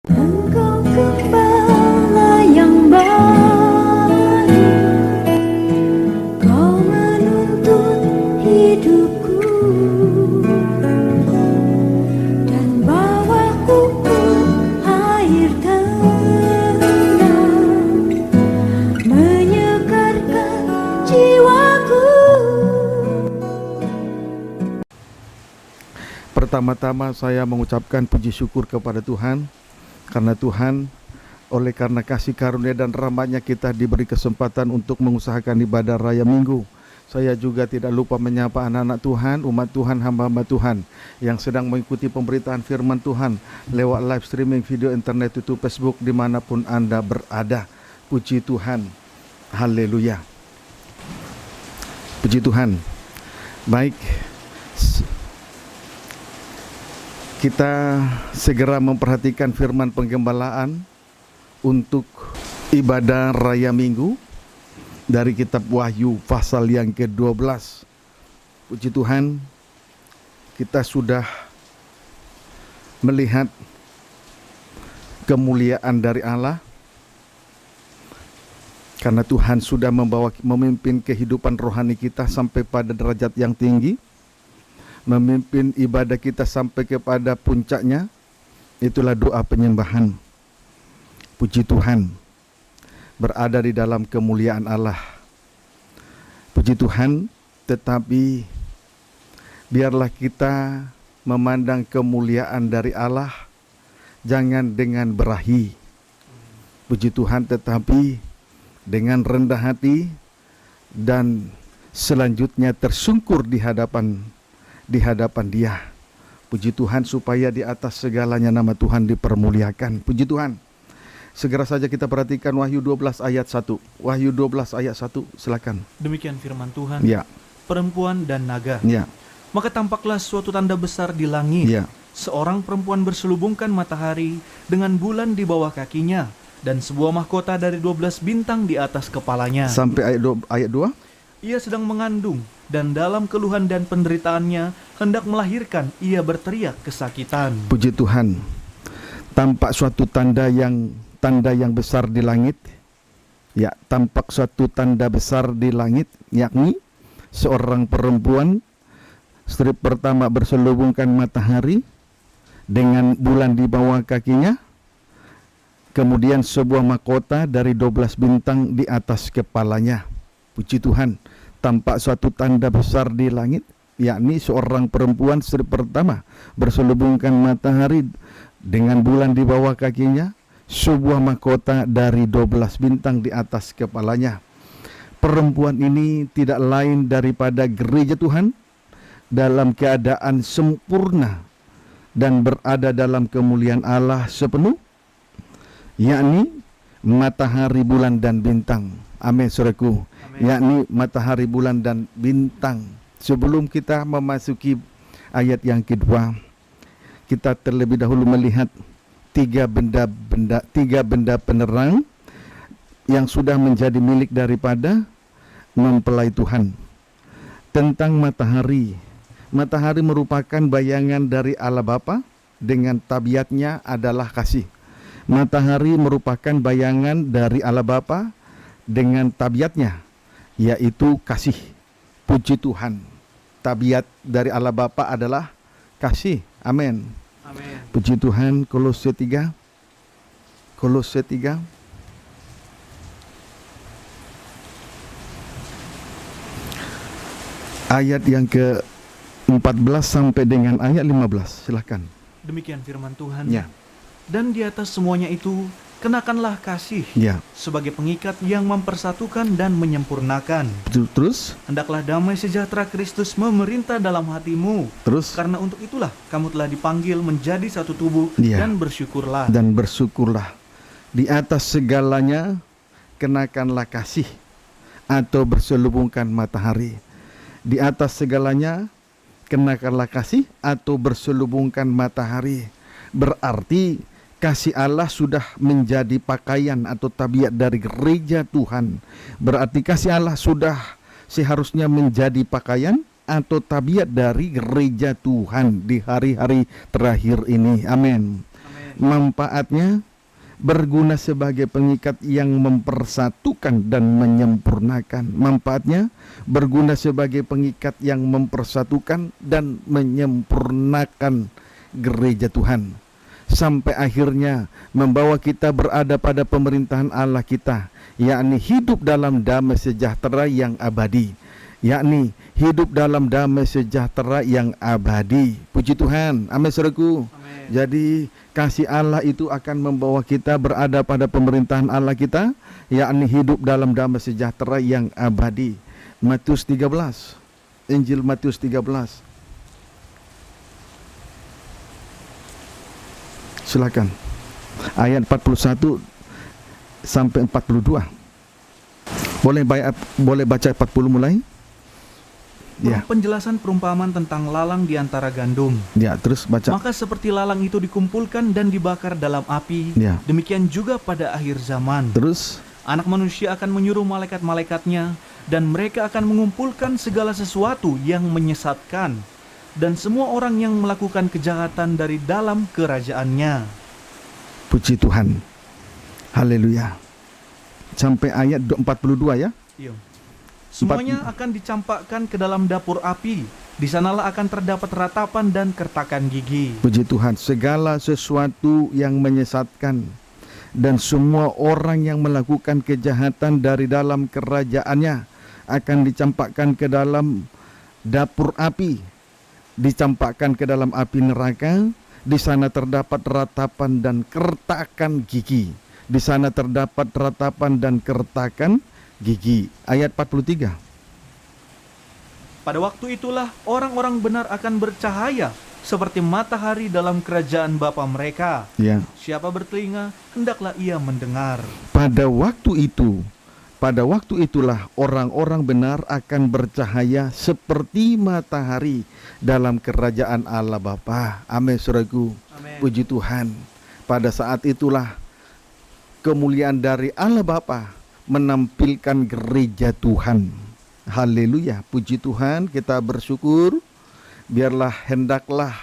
Engkau gembala yang baik, Kau menuntun hidupku dan bawaku ke air tenang, menyegarkan jiwaku. Pertama-tama saya mengucapkan puji syukur kepada Tuhan, karena Tuhan oleh karena kasih karunia dan rahmat-Nya kita diberi kesempatan untuk mengusahakan ibadah raya Minggu. Saya juga tidak lupa menyapa anak-anak Tuhan, umat Tuhan, hamba-hamba Tuhan yang sedang mengikuti pemberitaan firman Tuhan lewat live streaming video internet, YouTube, Facebook, dimanapun Anda berada. Puji Tuhan, haleluya. Puji Tuhan. Baik, kita segera memperhatikan firman penggembalaan untuk ibadah raya Minggu dari kitab Wahyu pasal yang ke-12. Puji Tuhan, kita sudah melihat kemuliaan dari Allah, karena Tuhan sudah memimpin kehidupan rohani kita sampai pada derajat yang tinggi, memimpin ibadah kita sampai kepada puncaknya. Itulah doa penyembahan. Puji Tuhan, berada di dalam kemuliaan Allah. Puji Tuhan, tetapi biarlah kita memandang kemuliaan dari Allah jangan dengan berahi. Puji Tuhan, tetapi dengan rendah hati dan selanjutnya tersungkur di hadapan Dia. Puji Tuhan, supaya di atas segalanya nama Tuhan dipermuliakan. Puji Tuhan. Segera saja kita perhatikan Wahyu 12 ayat 1. Wahyu 12 ayat 1, silakan. Demikian firman Tuhan. Ya. Perempuan dan naga. Ya. Maka tampaklah suatu tanda besar di langit. Ya. Seorang perempuan berselubungkan matahari dengan bulan di bawah kakinya, dan sebuah mahkota dari 12 bintang di atas kepalanya. Sampai ayat 2. Ia sedang mengandung, dan dalam keluhan dan penderitaannya hendak melahirkan, ia berteriak kesakitan. Puji Tuhan. Tampak suatu tanda yang besar di langit. Ya, tampak suatu tanda besar di langit, yakni seorang perempuan, strip pertama, berselubungkan matahari dengan bulan di bawah kakinya. Kemudian sebuah mahkota dari 12 bintang di atas kepalanya. Puji Tuhan, tampak suatu tanda besar di langit, yakni seorang perempuan, strip pertama, berselubungkan matahari dengan bulan di bawah kakinya, sebuah mahkota dari 12 bintang di atas kepalanya. Perempuan ini tidak lain daripada gereja Tuhan dalam keadaan sempurna dan berada dalam kemuliaan Allah sepenuh, yakni matahari, bulan, dan bintang. Amin, saudaraku. Yakni matahari, bulan, dan bintang. Sebelum kita memasuki ayat yang kedua, kita terlebih dahulu melihat tiga benda penerang yang sudah menjadi milik daripada mempelai Tuhan. Tentang matahari. Matahari merupakan bayangan dari Allah Bapa, dengan tabiatnya adalah kasih. Matahari merupakan bayangan dari Allah Bapa dengan tabiatnya, yaitu kasih. Puji Tuhan. Tabiat dari Allah Bapa adalah kasih. Amin. Amin. Puji Tuhan. Kolose 3. Ayat yang ke-14 sampai dengan ayat 15. Silakan. Demikian firman Tuhan. Ya. Dan di atas semuanya itu kenakanlah kasih, Ya. sebagai pengikat yang mempersatukan dan menyempurnakan. Terus. Hendaklah damai sejahtera Kristus memerintah dalam hatimu. Terus. Karena untuk itulah kamu telah dipanggil menjadi satu tubuh, Ya. dan bersyukurlah. Dan bersyukurlah. Di atas segalanya kenakanlah kasih, atau berselubungkan matahari. Di atas segalanya kenakanlah kasih, atau berselubungkan matahari. Berarti kasih Allah sudah menjadi pakaian atau tabiat dari gereja Tuhan. Berarti kasih Allah sudah seharusnya menjadi pakaian atau tabiat dari gereja Tuhan di hari-hari terakhir ini. Amin. Manfaatnya berguna sebagai pengikat yang mempersatukan dan menyempurnakan. Manfaatnya berguna sebagai pengikat yang mempersatukan dan menyempurnakan gereja Tuhan, sampai akhirnya membawa kita berada pada pemerintahan Allah kita, yakni hidup dalam damai sejahtera yang abadi. Yakni hidup dalam damai sejahtera yang abadi. Puji Tuhan. Amin, saudaraku. Jadi kasih Allah itu akan membawa kita berada pada pemerintahan Allah kita, yakni hidup dalam damai sejahtera yang abadi. Matius 13, Injil Matius 13. Silakan. Ayat 41 sampai 42. Boleh baca 40 mulai? Ya. Penjelasan perumpamaan tentang lalang di antara gandum. Ya, terus baca. Maka seperti lalang itu dikumpulkan dan dibakar dalam api, Ya. demikian juga pada akhir zaman. Terus Anak manusia akan menyuruh malaikat-malaikatnya, dan mereka akan mengumpulkan segala sesuatu yang menyesatkan, dan semua orang yang melakukan kejahatan dari dalam kerajaannya. puji Tuhan. Haleluya. Sampai ayat 42 ya. Iya. Semuanya akan dicampakkan ke dalam dapur api. Di sanalah akan terdapat ratapan dan kertakan gigi. Puji Tuhan. Segala sesuatu yang menyesatkan dan semua orang yang melakukan kejahatan dari dalam kerajaannya akan dicampakkan ke dalam dapur api, dicampakkan ke dalam api neraka. Di sana terdapat ratapan dan kertakan gigi. Di sana terdapat ratapan dan kertakan gigi. Ayat 43. Pada waktu itulah orang-orang benar akan bercahaya seperti matahari dalam kerajaan Bapa mereka. Ya. Siapa bertelinga, hendaklah ia mendengar. Pada waktu itulah orang-orang benar akan bercahaya seperti matahari dalam kerajaan Allah Bapa. Amin, saudaraku. Amin. Puji Tuhan. Pada saat itulah kemuliaan dari Allah Bapa menampilkan gereja Tuhan. Haleluya. Puji Tuhan, kita bersyukur. Biarlah hendaklah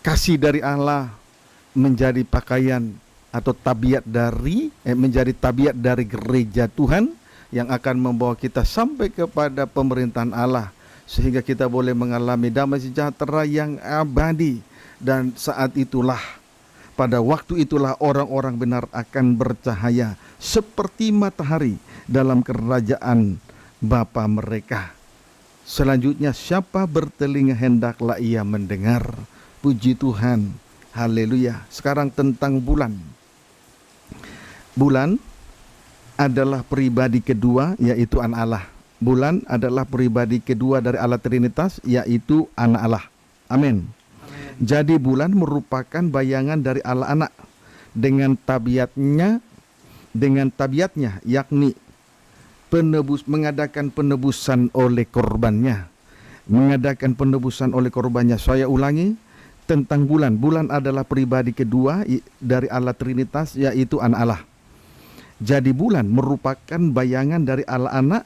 kasih dari Allah menjadi pakaian atau tabiat dari menjadi tabiat dari gereja Tuhan yang akan membawa kita sampai kepada pemerintahan Allah, sehingga kita boleh mengalami damai sejahtera yang abadi. Dan saat itulah, pada waktu itulah orang-orang benar akan bercahaya seperti matahari dalam kerajaan Bapa mereka. Selanjutnya, siapa bertelinga hendaklah ia mendengar. Puji Tuhan. Haleluya. Sekarang tentang bulan. Bulan adalah pribadi kedua, yaitu anak Allah. Bulan adalah pribadi kedua dari Allah Trinitas, yaitu anak Allah. Amin. Jadi bulan merupakan bayangan dari Allah anak dengan tabiatnya, yakni mengadakan penebusan oleh korbannya. Saya ulangi tentang bulan. Bulan adalah pribadi kedua dari Allah Trinitas, yaitu anak Allah. Jadi bulan merupakan bayangan dari Allah anak,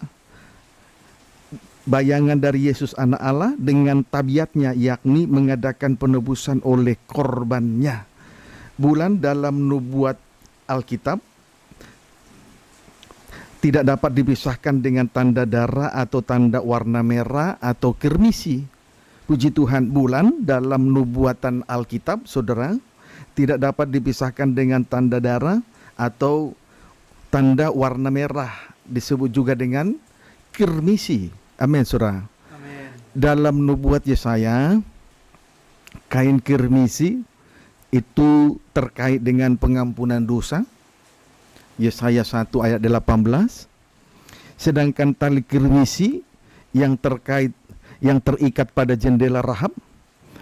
bayangan dari Yesus anak Allah dengan tabiatnya, yakni mengadakan penebusan oleh korbannya. Bulan dalam nubuat Alkitab tidak dapat dipisahkan dengan tanda darah atau tanda warna merah atau kirmisi. Puji Tuhan, bulan dalam nubuatan Alkitab, saudara, tidak dapat dipisahkan dengan tanda darah atau tanda warna merah, disebut juga dengan kirmisi. Amin, saudara. Amin. Dalam nubuat Yesaya, kain kirmisi itu terkait dengan pengampunan dosa. Yesaya 1 ayat 18. Sedangkan tali kirmisi yang terikat pada jendela Rahab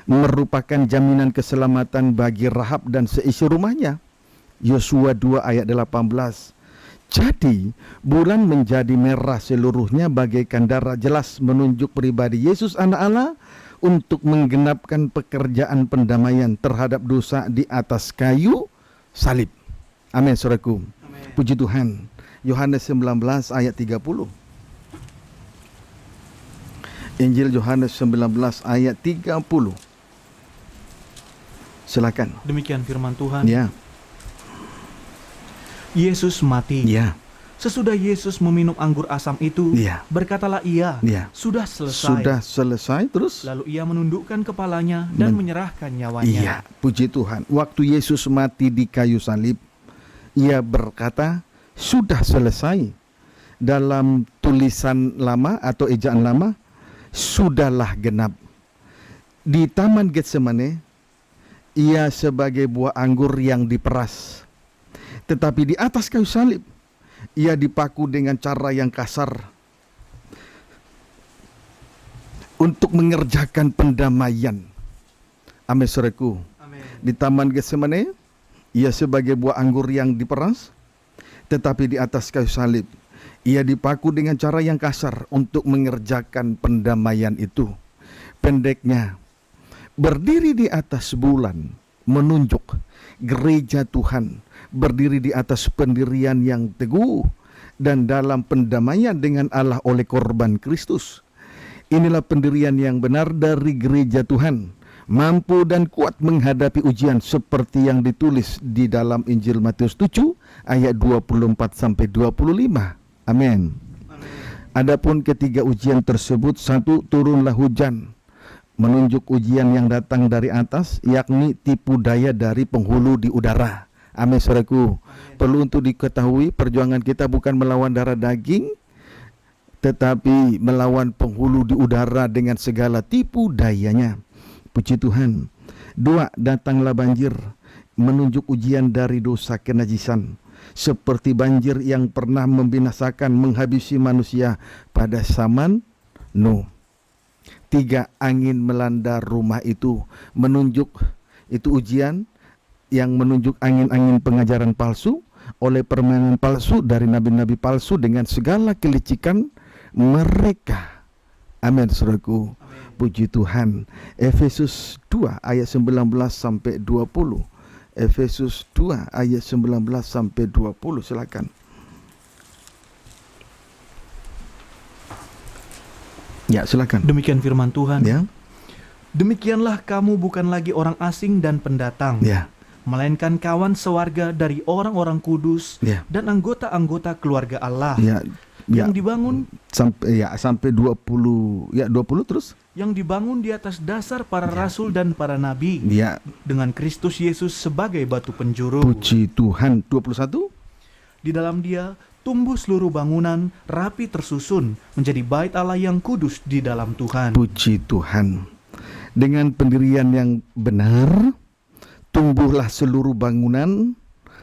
merupakan jaminan keselamatan bagi Rahab dan seisi rumahnya. Yosua 2 ayat 18. Jadi bulan menjadi merah seluruhnya bagaikan darah, jelas menunjuk pribadi Yesus anak Allah untuk menggenapkan pekerjaan pendamaian terhadap dosa di atas kayu salib. Amin, saudaraku. Puji Tuhan. Yohanes 19 ayat 30. Injil Yohanes 19 ayat 30. silakan. Demikian firman Tuhan. Ya, Yesus mati. ya, Sesudah Yesus meminum anggur asam itu, ya, berkatalah ia, ya. sudah selesai. Sudah selesai, terus? Lalu ia menundukkan kepalanya dan menyerahkan nyawanya. Iya, puji Tuhan. Waktu Yesus mati di kayu salib, ia berkata, sudah selesai. Dalam tulisan lama atau ejaan lama, sudahlah genap. Di Taman Getsemane, ia sebagai buah anggur yang diperas. Tetapi di atas kayu salib, ia dipaku dengan cara yang kasar untuk mengerjakan pendamaian. Amin, saudaraku. Amin. Di Taman Getsemane, ia sebagai buah anggur yang diperas, tetapi di atas kayu salib, ia dipaku dengan cara yang kasar untuk mengerjakan pendamaian itu. Pendeknya, berdiri di atas bulan menunjuk gereja Tuhan berdiri di atas pendirian yang teguh dan dalam pendamaian dengan Allah oleh korban Kristus. Inilah pendirian yang benar dari gereja Tuhan, mampu dan kuat menghadapi ujian seperti yang ditulis di dalam Injil Matius 7 ayat 24 sampai 25. Amin. Adapun ketiga ujian tersebut, satu, turunlah hujan, menunjuk ujian yang datang dari atas, yakni tipu daya dari penghulu di udara. Amin, saudaraku. Perlu untuk diketahui, perjuangan kita bukan melawan darah daging, tetapi melawan penghulu di udara dengan segala tipu dayanya. Puji Tuhan. Dua, datanglah banjir, menunjuk ujian dari dosa kenajisan, seperti banjir yang pernah membinasakan menghabisi manusia pada zaman Nuh. Tiga, angin melanda rumah itu, menunjuk itu ujian yang menunjuk angin-angin pengajaran palsu oleh permainan palsu dari nabi-nabi palsu dengan segala kelicikan mereka. Amin, saudaraku. Puji Tuhan. Efesus 2 ayat 19 sampai 20. Efesus 2 ayat 19 sampai 20. Silakan. Ya, silakan. Demikian firman Tuhan. Ya. Demikianlah kamu bukan lagi orang asing dan pendatang, Ya. melainkan kawan sewarga dari orang-orang kudus Ya. dan anggota-anggota keluarga Allah, Ya. Ya. yang dibangun Sampai 20 terus. yang dibangun di atas dasar para rasul dan para nabi, Ya. dengan Kristus Yesus sebagai batu penjuru. Puji Tuhan. 21. Di dalam Dia tumbuh seluruh bangunan rapi tersusun menjadi bait Allah yang kudus di dalam Tuhan. Puji Tuhan. Dengan pendirian yang benar, tumbuhlah seluruh bangunan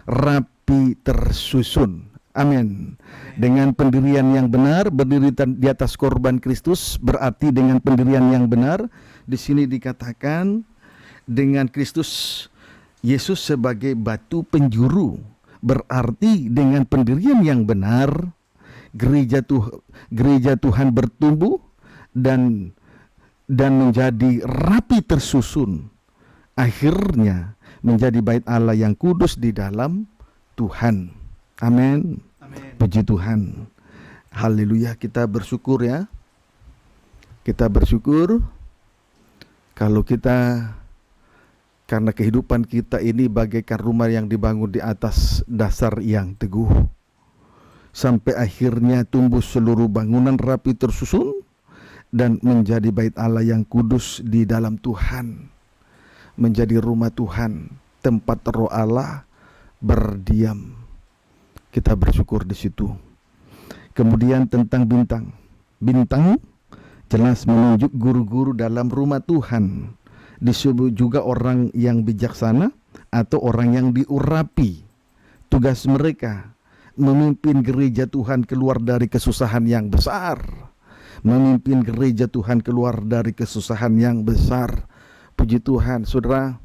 rapi tersusun. Amin. Dengan pendirian yang benar, berdiri di atas korban Kristus, berarti dengan pendirian yang benar, di sini dikatakan dengan Kristus Yesus sebagai batu penjuru, berarti dengan pendirian yang benar, gereja Tuhan bertumbuh dan menjadi rapi tersusun, akhirnya menjadi bait Allah yang kudus di dalam Tuhan. Amin. Puji Tuhan. Haleluya. Kita bersyukur ya. Kita bersyukur kalau kita, karena kehidupan kita ini bagaikan rumah yang dibangun di atas dasar yang teguh, sampai akhirnya tumbuh seluruh bangunan rapi tersusun dan menjadi bait Allah yang kudus di dalam Tuhan, menjadi rumah Tuhan, tempat Roh Allah berdiam. Kita bersyukur di situ. Kemudian tentang bintang. Bintang jelas menunjuk guru-guru dalam rumah Tuhan. Disebut juga orang yang bijaksana atau orang yang diurapi. Tugas mereka memimpin gereja Tuhan keluar dari kesusahan yang besar. Memimpin gereja Tuhan keluar dari kesusahan yang besar. Puji Tuhan, saudara,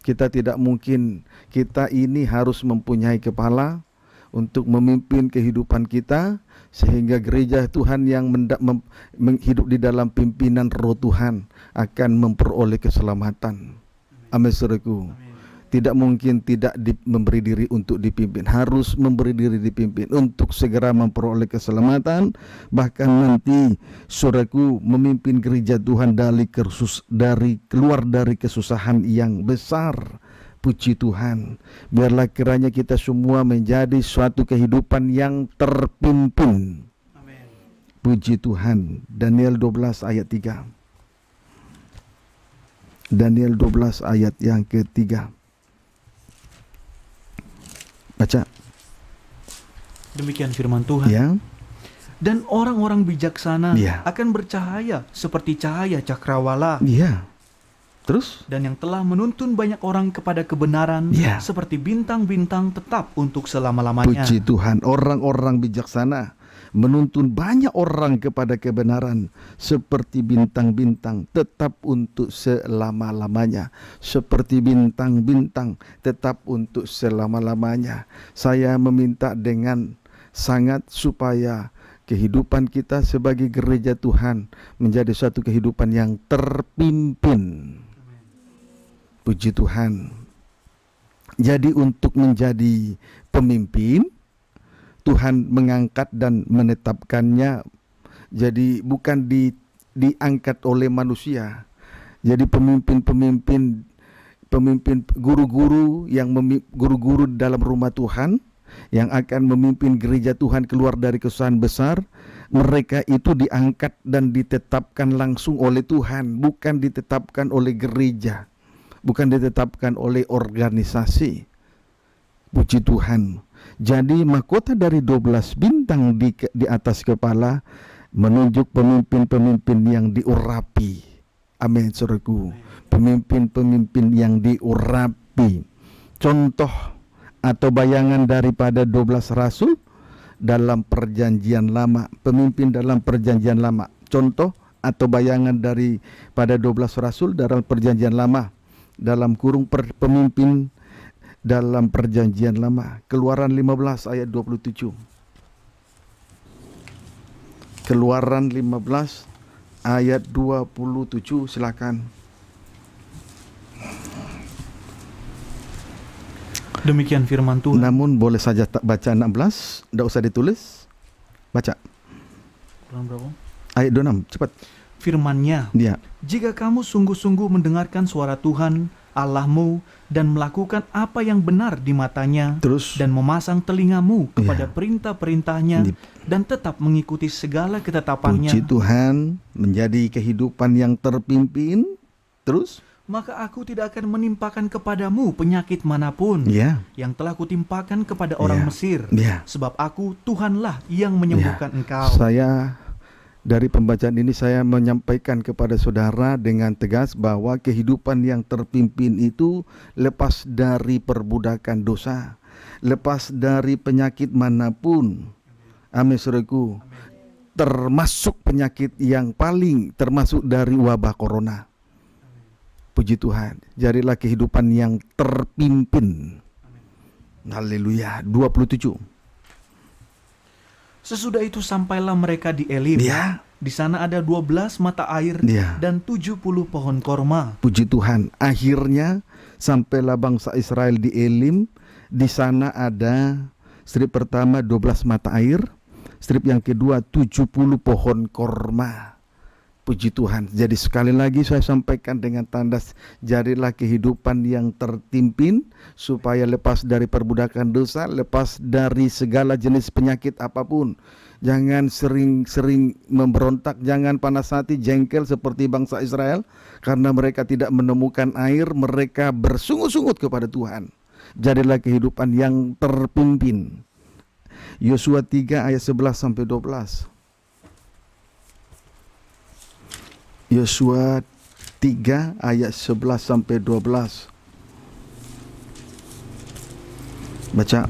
kita tidak mungkin, kita ini harus mempunyai kepala untuk memimpin kehidupan kita, sehingga gereja Tuhan yang hidup di dalam pimpinan Roh Tuhan akan memperoleh keselamatan. Amin, saudaraku. Tidak mungkin tidak memberi diri untuk dipimpin, harus memberi diri dipimpin untuk segera memperoleh keselamatan. Bahkan nanti saudaraku memimpin gereja Tuhan dari keluar dari kesusahan yang besar. Puji Tuhan. Biarlah kiranya kita semua menjadi suatu kehidupan yang terpimpin. Amin. Puji Tuhan. Daniel 12 ayat 3. Daniel 12 ayat yang ketiga. Baca. Demikian firman Tuhan. Ya. Dan orang-orang bijaksana Ya. akan bercahaya seperti cahaya cakrawala. Iya. Terus? Dan yang telah menuntun banyak orang kepada kebenaran Ya. seperti bintang-bintang tetap untuk selama-lamanya. Puji Tuhan. Orang-orang bijaksana menuntun banyak orang kepada kebenaran seperti bintang-bintang tetap untuk selama-lamanya. Seperti bintang-bintang tetap untuk selama-lamanya. Saya meminta dengan sangat supaya kehidupan kita sebagai gereja Tuhan menjadi suatu kehidupan yang terpimpin. Puji Tuhan. Jadi untuk menjadi pemimpin, Tuhan mengangkat dan menetapkannya. Jadi bukan diangkat oleh manusia. Jadi pemimpin guru-guru guru-guru dalam rumah Tuhan yang akan memimpin gereja Tuhan keluar dari kesusahan besar, mereka itu diangkat dan ditetapkan langsung oleh Tuhan, bukan ditetapkan oleh gereja, bukan ditetapkan oleh organisasi. Puji Tuhan. Jadi mahkota dari 12 bintang di atas kepala menunjuk pemimpin-pemimpin yang diurapi. Amin, saudaraku. Pemimpin-pemimpin yang diurapi. Contoh atau bayangan daripada 12 rasul dalam perjanjian lama. Pemimpin dalam perjanjian lama. Contoh atau bayangan daripada 12 rasul dalam perjanjian lama. Dalam kurung pemimpin dalam perjanjian lama. Keluaran 15 ayat 27. Keluaran 15 ayat 27, silakan. Demikian firman Tuhan. Namun boleh saja tak baca 16, tidak usah ditulis. Baca Ulang berapa? ayat 26, cepat. Firman-Nya, Dia. jika kamu sungguh-sungguh mendengarkan suara Tuhan Allahmu dan melakukan apa yang benar di matanya, Terus. dan memasang telingamu kepada Ya. perintah-perintahnya Dip. dan tetap mengikuti segala ketetapannya, Puji Tuhan, menjadi kehidupan yang terpimpin. Terus. maka aku tidak akan menimpakan kepadamu penyakit manapun Ya. yang telah kutimpakan kepada orang Ya. Mesir, Ya. sebab aku Tuhanlah yang menyembuhkan engkau. Saya dari pembacaan ini saya menyampaikan kepada saudara dengan tegas bahwa kehidupan yang terpimpin itu lepas dari perbudakan dosa, lepas dari penyakit manapun. Amin, saudaraku. Termasuk penyakit yang paling termasuk dari wabah corona. Puji Tuhan. Jadilah kehidupan yang terpimpin. Haleluya. 27. Sesudah itu sampailah mereka di Elim. Ya. Di sana ada 12 mata air Ya. dan 70 pohon korma. Puji Tuhan. Akhirnya sampailah bangsa Israel di Elim. Di sana ada strip pertama 12 mata air, strip yang kedua 70 pohon korma. Puji Tuhan. Jadi sekali lagi saya sampaikan dengan tanda, jadilah kehidupan yang terpimpin supaya lepas dari perbudakan dosa, lepas dari segala jenis penyakit apapun. Jangan sering-sering memberontak, jangan panas hati, jengkel seperti bangsa Israel karena mereka tidak menemukan air, mereka bersungut-sungut kepada Tuhan. Jadilah kehidupan yang terpimpin. Yosua 3 ayat 11 sampai 12. Yosua 3 ayat 11 sampai 12. Baca.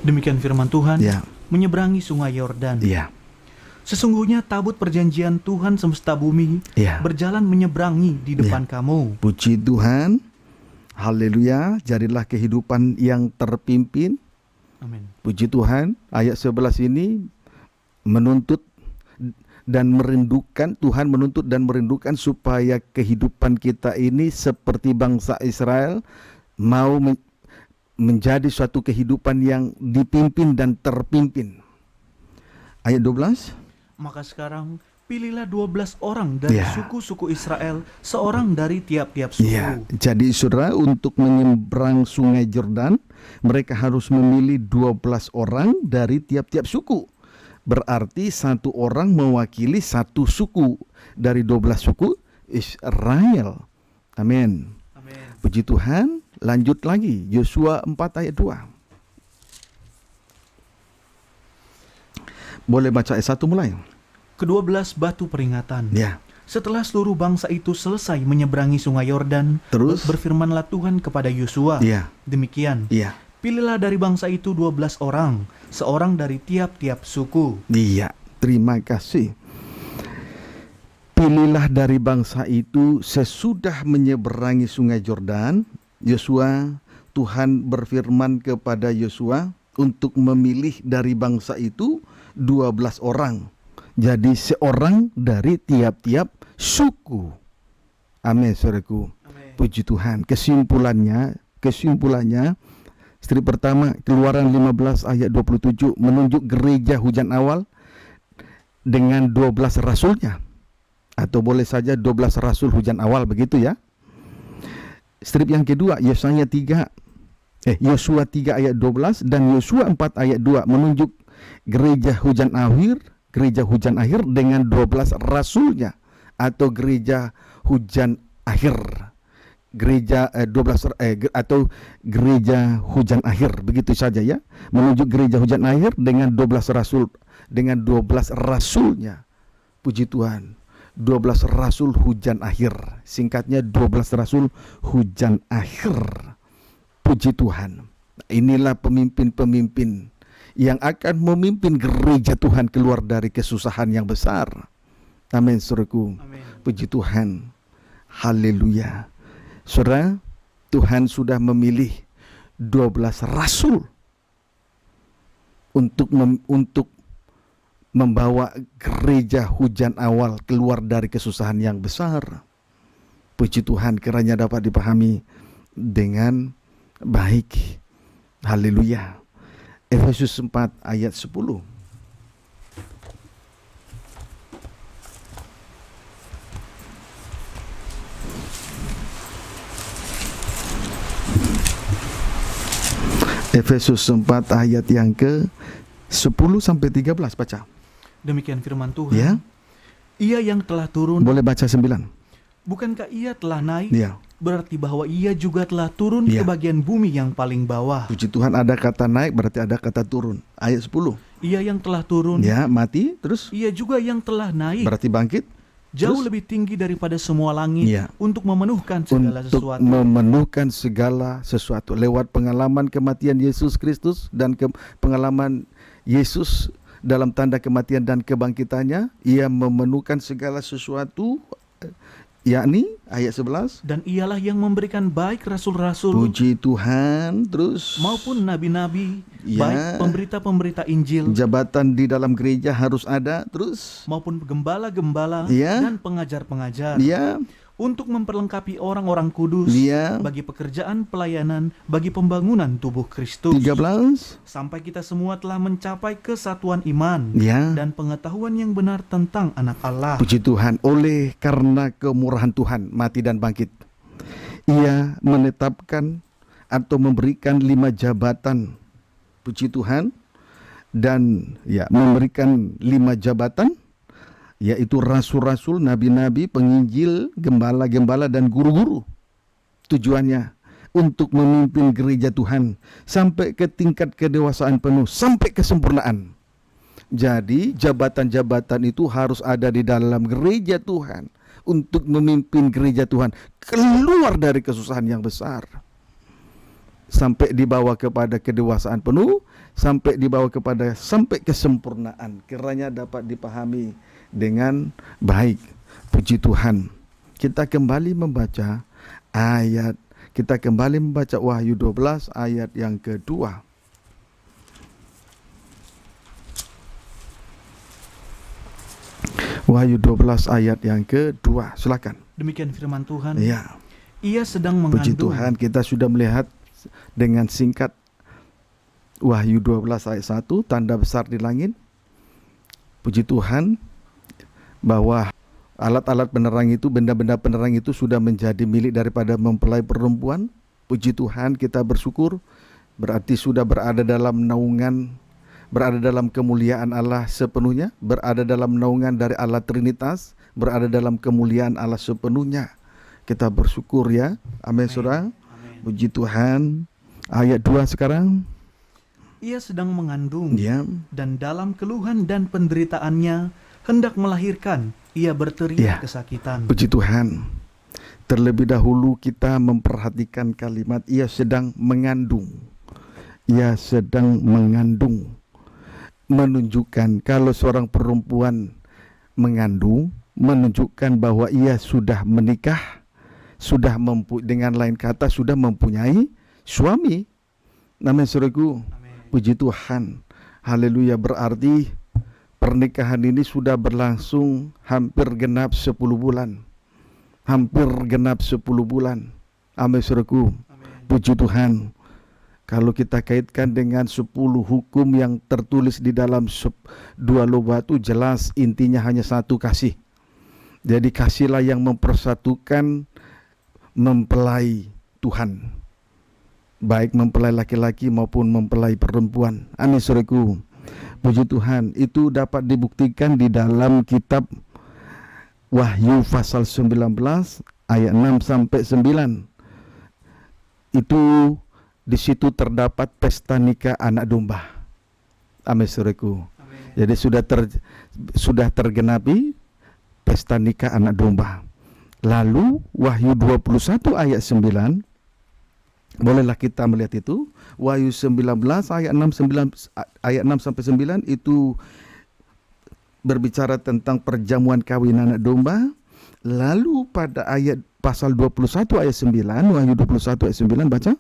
Demikian firman Tuhan. Ya. Menyeberangi sungai Yordan. Ya. Sesungguhnya tabut perjanjian Tuhan semesta bumi Ya. berjalan menyeberangi di depan kamu. Puji Tuhan. Haleluya. Jadilah kehidupan yang terpimpin. Amin. Puji Tuhan. Ayat 11 ini menuntut dan merindukan, Tuhan menuntut dan merindukan supaya kehidupan kita ini seperti bangsa Israel, mau menjadi suatu kehidupan yang dipimpin dan terpimpin. Ayat 12. Maka sekarang Pilihlah 12 orang dari Ya. suku-suku Israel, seorang dari tiap-tiap suku. Ya, jadi saudara, untuk menyeberang sungai Yordan, mereka harus memilih 12 orang dari tiap-tiap suku. Berarti satu orang mewakili satu suku dari 12 suku Israel. Amin. Amin. Puji Tuhan. Lanjut lagi, Yosua 4 ayat 2. Boleh baca ayat 1 mulai. Ke-12 batu peringatan. Ya. Setelah seluruh bangsa itu selesai menyeberangi sungai Yordan, Terus? berfirmanlah Tuhan kepada Yosua, Ya. demikian, Iya. pilihlah dari bangsa itu 12 orang, seorang dari tiap-tiap suku. Iya, terima kasih. Pilihlah dari bangsa itu sesudah menyeberangi sungai Yordan. Yosua, Tuhan berfirman kepada Yosua untuk memilih dari bangsa itu 12 orang. Jadi seorang dari tiap-tiap suku. Amin, saudaraku. Puji Tuhan. Kesimpulannya, strip pertama, Keluaran 15 ayat 27 menunjuk gereja hujan awal dengan 12 rasulnya. Atau boleh saja 12 rasul hujan awal, begitu ya. Strip yang kedua, Yosua 3 ayat 12 dan Yosua 4 ayat 2 menunjuk gereja hujan akhir dengan 12 rasulnya atau gereja hujan akhir. Atau gereja hujan akhir, begitu saja ya. Menunjuk gereja hujan akhir dengan 12 rasulnya. Puji Tuhan. 12 rasul hujan akhir. Singkatnya 12 rasul hujan akhir. Puji Tuhan. Inilah pemimpin-pemimpin yang akan memimpin gereja Tuhan keluar dari kesusahan yang besar. Amin, saudaraku. Amin. Puji Tuhan. Haleluya. Saudara, Tuhan sudah memilih 12 rasul untuk membawa gereja hujan awal keluar dari kesusahan yang besar. Puji Tuhan, kiranya dapat dipahami dengan baik. Haleluya. Efesus 4 ayat 10. Efesus 4 ayat yang ke 10 sampai 13 baca. Demikian firman Tuhan. Ya. Ia yang telah turun, Boleh baca 9. bukankah ia telah naik? Ya. Berarti bahwa ia juga telah turun Ya. ke bagian bumi yang paling bawah. Puji Tuhan, ada kata naik berarti ada kata turun. Ayat 10. Ia yang telah turun, Ya, mati terus ia juga yang telah naik berarti bangkit jauh terus? lebih tinggi daripada semua langit, Ya. untuk memenuhkan segala untuk sesuatu. memenuhkan segala sesuatu lewat pengalaman kematian Yesus Kristus dan pengalaman Yesus dalam tanda kematian dan kebangkitannya. Ia memenuhkan segala sesuatu, yakni ayat 11. Dan ialah yang memberikan baik rasul-rasul Puji Tuhan. Terus maupun nabi-nabi, Ya. baik pemberita-pemberita Injil jabatan di dalam gereja harus ada. Terus maupun gembala-gembala Ya. dan pengajar-pengajar, dia untuk memperlengkapi orang-orang kudus dia bagi pekerjaan pelayanan, bagi pembangunan tubuh Kristus, 13 sampai kita semua telah mencapai kesatuan iman ya. dan pengetahuan yang benar tentang anak Allah. Puji Tuhan, oleh karena kemurahan Tuhan mati dan bangkit, Ia menetapkan atau memberikan 5 jabatan. Puji Tuhan. Dan ya, memberikan 5 jabatan, yaitu rasul-rasul, nabi-nabi, penginjil, gembala-gembala dan guru-guru. Tujuannya untuk memimpin gereja Tuhan sampai ke tingkat kedewasaan penuh, sampai kesempurnaan. Jadi jabatan-jabatan itu harus ada di dalam gereja Tuhan untuk memimpin gereja Tuhan keluar dari kesusahan yang besar, sampai dibawa kepada kedewasaan penuh, sampai kesempurnaan. Kiranya dapat dipahami dengan baik. Puji Tuhan. Kita kembali membaca Wahyu 12 ayat yang kedua. Wahyu 12 ayat yang kedua. Silakan. Demikian firman Tuhan. Ya. Ia sedang Puji mengandung. Tuhan, kita sudah melihat dengan singkat Wahyu 12 ayat 1, tanda besar di langit. Puji Tuhan, bahwa alat-alat penerang itu, benda-benda penerang itu sudah menjadi milik daripada mempelai perempuan. Puji Tuhan, kita bersyukur, berarti sudah berada dalam naungan, berada dalam kemuliaan Allah sepenuhnya, berada dalam naungan dari Allah Trinitas, berada dalam kemuliaan Allah sepenuhnya. Kita bersyukur ya. Amin, saudara. Puji Tuhan. Ayat 2 sekarang. Ia sedang mengandung, Ya. dan dalam keluhan dan penderitaannya hendak melahirkan, ia berteriak Ya. kesakitan. Puji Tuhan. Terlebih dahulu kita memperhatikan kalimat ia sedang mengandung. Ia sedang mengandung. Menunjukkan kalau seorang perempuan mengandung, menunjukkan bahwa ia sudah menikah, sudah dengan lain kata sudah mempunyai suami. Namanya saudaraku. Puji Tuhan. Haleluya. Berarti pernikahan ini sudah berlangsung hampir genap 10 bulan. Hampir genap 10 bulan. Amin, saudaraku. Puji Tuhan. Kalau kita kaitkan dengan 10 hukum yang tertulis di dalam 2 lobah itu, jelas intinya hanya satu, kasih. Jadi kasihlah yang mempersatukan mempelai Tuhan, baik mempelai laki-laki maupun mempelai perempuan. Amin, saudaraku. Puji Tuhan. Itu dapat dibuktikan di dalam kitab Wahyu pasal 19 ayat 6 sampai 9. Itu di situ terdapat pesta nikah anak domba. Amin, saudaraku. Jadi sudah tergenapi pesta nikah anak domba. Lalu Wahyu 21 ayat 9, bolehlah kita melihat itu. Wahyu 19 ayat 6 sampai 9 itu berbicara tentang perjamuan kawin anak domba. Lalu pada ayat pasal 21 ayat 9, Wahyu 21 ayat 9, baca.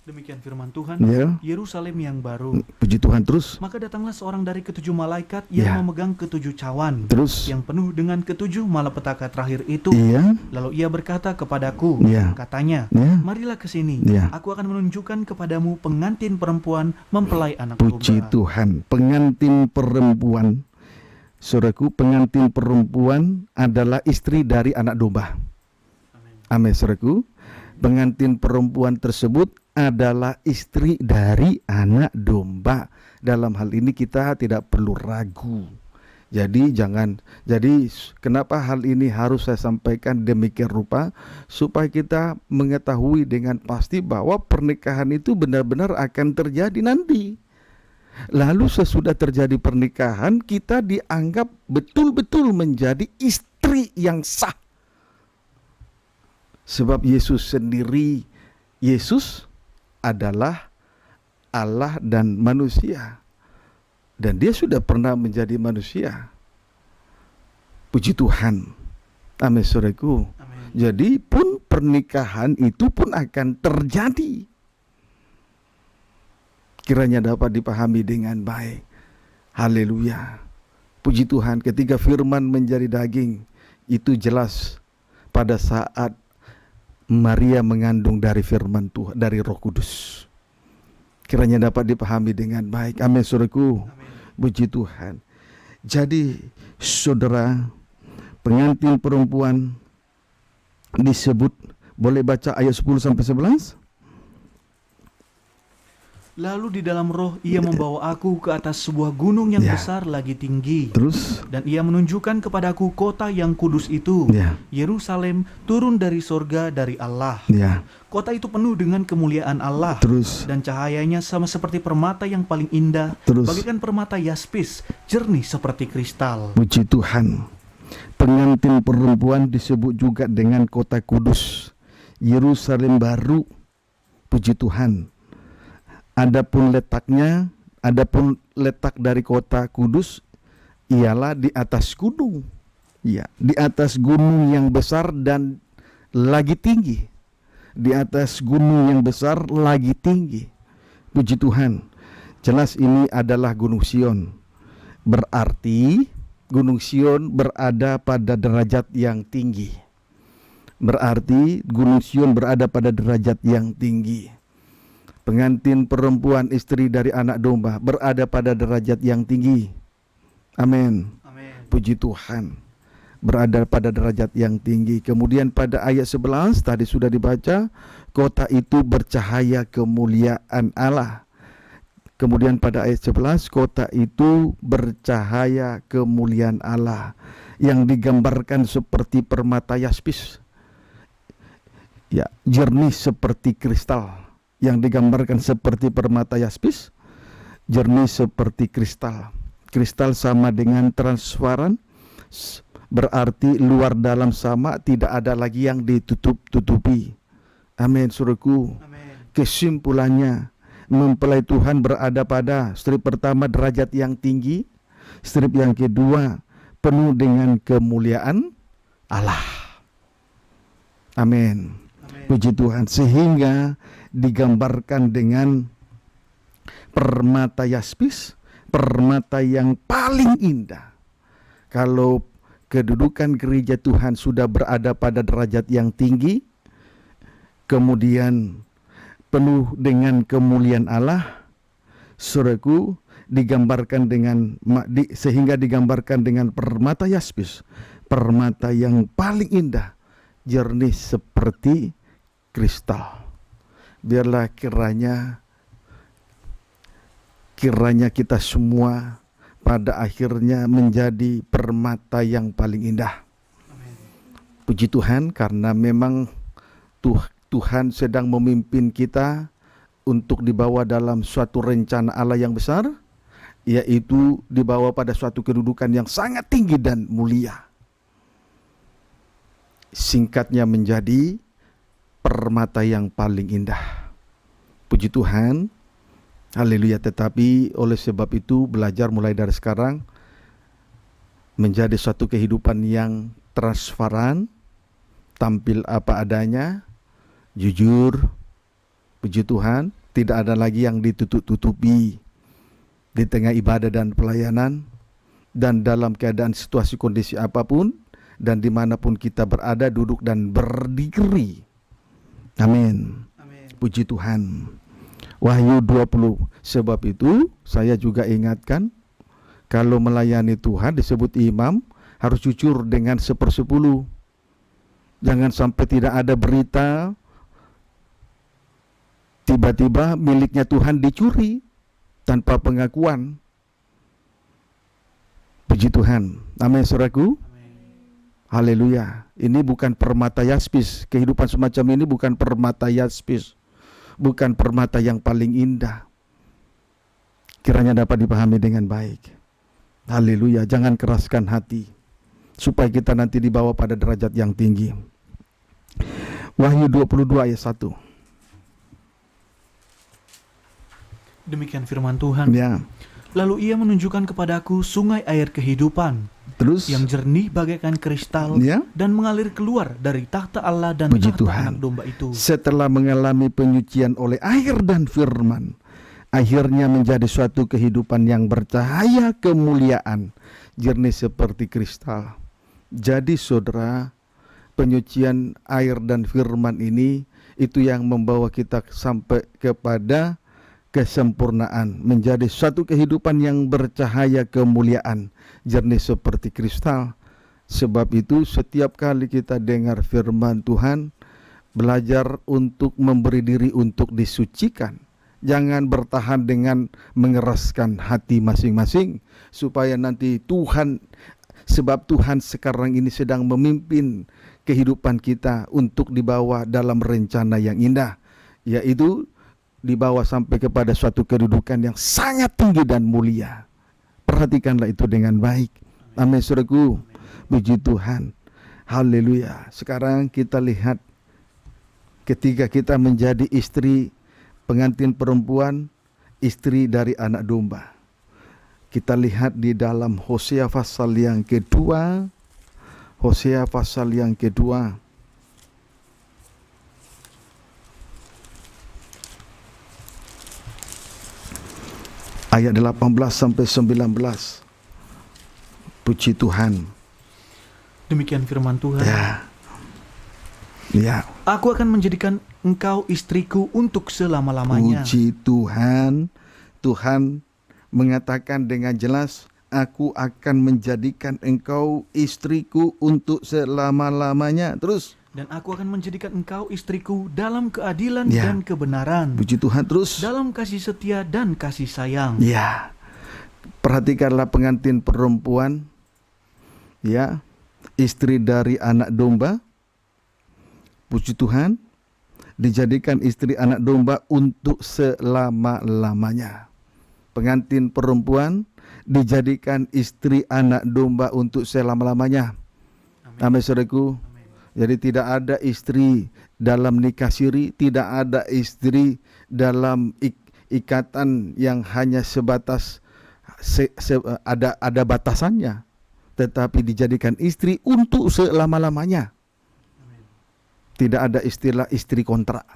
Demikian firman Tuhan. Ya. Yerusalem yang baru. Puji Tuhan. Terus. Maka datanglah seorang dari ketujuh malaikat yang Ya. memegang ketujuh cawan, Terus. yang penuh dengan ketujuh malapetaka terakhir itu. Iya. Lalu ia berkata kepadaku, Ya. katanya, Ya. marilah ke sini. Ya. Aku akan menunjukkan kepadamu pengantin perempuan mempelai anak Puji domba. Tuhan. Pengantin perempuan, saudaraku, pengantin perempuan adalah istri dari anak domba. Amin, saudaraku. Pengantin perempuan tersebut adalah istri dari anak domba. Dalam hal ini kita tidak perlu ragu. Jadi kenapa hal ini harus saya sampaikan demikian rupa, supaya kita mengetahui dengan pasti bahwa pernikahan itu benar-benar akan terjadi nanti. Lalu sesudah terjadi pernikahan, kita dianggap betul-betul menjadi istri yang sah. Sebab Yesus sendiri, Yesus adalah Allah dan manusia. Dan dia sudah pernah menjadi manusia. Puji Tuhan. Amin, saudaraku. Amin. Jadi pun pernikahan itu pun akan terjadi. Kiranya dapat dipahami dengan baik. Haleluya. Puji Tuhan, ketika firman menjadi daging, itu jelas pada saat Maria mengandung dari firman Tuhan, dari Roh Kudus. Kiranya dapat dipahami dengan baik. Amin, saudaraku. Puji Tuhan. Jadi, saudara, pengantin perempuan disebut, boleh baca ayat 10 sampai 11? Lalu di dalam roh ia membawa aku ke atas sebuah gunung yang Ya. besar lagi tinggi. Terus? Dan ia menunjukkan kepadaku kota yang kudus itu, Ya. Yerusalem, turun dari sorga dari Allah. Ya. Kota itu penuh dengan kemuliaan Allah. Terus? Dan cahayanya sama seperti permata yang paling indah, Terus? bagaikan permata yaspis, jernih seperti kristal. Puji Tuhan. Pengantin perempuan disebut juga dengan kota kudus, Yerusalem baru. Puji Tuhan. Adapun letak dari kota kudus ialah di atas gunung. Ya, di atas gunung yang besar dan lagi tinggi. Di atas gunung yang besar lagi tinggi. Puji Tuhan. Jelas ini adalah Gunung Sion. Berarti Gunung Sion berada pada derajat yang tinggi. Berarti Gunung Sion berada pada derajat yang tinggi. Pengantin perempuan istri dari anak domba berada pada derajat yang tinggi. Amin. Amin. Puji Tuhan, berada pada derajat yang tinggi. Kemudian pada ayat 11 tadi sudah dibaca, kota itu bercahaya kemuliaan Allah. Kemudian pada ayat 11, kota itu bercahaya kemuliaan Allah, yang digambarkan seperti permata yaspis. Ya, jernih seperti kristal. Yang digambarkan seperti permata yaspis, jernih seperti kristal. Kristal sama dengan transparan, berarti luar dalam sama, tidak ada lagi yang ditutup-tutupi. Amin, saudaraku. Kesimpulannya, mempelai Tuhan berada pada strip pertama derajat yang tinggi, strip yang kedua penuh dengan kemuliaan Allah. Amin. Puji Tuhan, sehingga digambarkan dengan permata yaspis, permata yang paling indah. Kalau kedudukan gereja Tuhan sudah berada pada derajat yang tinggi, kemudian penuh dengan kemuliaan Allah, saudaraku, digambarkan dengan sehingga digambarkan dengan permata yaspis, permata yang paling indah, jernih seperti kristal. Biarlah kiranya kita semua pada akhirnya menjadi permata yang paling indah. Amen. Puji Tuhan, karena memang Tuhan sedang memimpin kita untuk dibawa dalam suatu rencana Allah yang besar, yaitu dibawa pada suatu kedudukan yang sangat tinggi dan mulia. Singkatnya menjadi permata yang paling indah. Puji Tuhan, haleluya. Tetapi oleh sebab itu belajar mulai dari sekarang menjadi suatu kehidupan yang transparan, tampil apa adanya, jujur. Puji Tuhan, tidak ada lagi yang ditutup-tutupi di tengah ibadah dan pelayanan, dan dalam keadaan situasi kondisi apapun dan dimanapun kita berada, duduk dan berdiri. Amin. Puji Tuhan. Wahyu 20. Sebab itu saya juga ingatkan, kalau melayani Tuhan disebut imam, harus jujur dengan 1/10. Jangan sampai tidak ada berita tiba-tiba miliknya Tuhan dicuri tanpa pengakuan. Puji Tuhan. Amin, saudaraku. Haleluya. Ini bukan permata yaspis. Kehidupan semacam ini bukan permata yaspis, bukan permata yang paling indah. Kiranya dapat dipahami dengan baik. Haleluya. Jangan keraskan hati, supaya kita nanti dibawa pada derajat yang tinggi. Wahyu 22 ayat 1. Demikian firman Tuhan. Ya. Lalu ia menunjukkan kepadaku sungai air kehidupan, Terus yang jernih bagaikan kristal, ya, dan mengalir keluar dari takhta Allah dan puji takhta Tuhan. anak domba itu. Setelah mengalami penyucian oleh air dan firman, akhirnya menjadi suatu kehidupan yang bercahaya kemuliaan, jernih seperti kristal. Jadi saudara, penyucian air dan firman ini itu yang membawa kita sampai kepada kesempurnaan, menjadi suatu kehidupan yang bercahaya kemuliaan, jernih seperti kristal. Sebab itu setiap kali kita dengar firman Tuhan, belajar untuk memberi diri untuk disucikan. Jangan bertahan dengan mengeraskan hati masing-masing, supaya nanti Tuhan, sebab Tuhan sekarang ini sedang memimpin kehidupan kita untuk dibawa dalam rencana yang indah, yaitu dibawa sampai kepada suatu kedudukan yang sangat tinggi dan mulia. Perhatikanlah itu dengan baik. Amin, saudaraku. Puji Tuhan. Haleluya. Sekarang kita lihat ketika kita menjadi istri pengantin perempuan, istri dari anak domba. Kita lihat di dalam Hosea pasal yang kedua. Hosea pasal yang kedua. Ayat 18 sampai 19. Puji Tuhan. Demikian firman Tuhan. Ya. Ya. Aku akan menjadikan engkau istriku untuk selama-lamanya. Puji Tuhan. Tuhan mengatakan dengan jelas, aku akan menjadikan engkau istriku untuk selama-lamanya. Terus, dan aku akan menjadikan engkau istriku dalam keadilan Ya. dan kebenaran, puji Tuhan. Terus, dalam kasih setia dan kasih sayang. ya, perhatikanlah pengantin perempuan, ya, istri dari anak domba. Puji Tuhan, dijadikan istri anak domba untuk selama-lamanya. Pengantin perempuan dijadikan istri anak domba untuk selama-lamanya. Amin, saudaraku. Jadi tidak ada istri dalam nikah siri, tidak ada istri dalam ikatan yang hanya sebatas ada batasannya, tetapi dijadikan istri untuk selama-lamanya. Tidak ada istilah istri kontrak,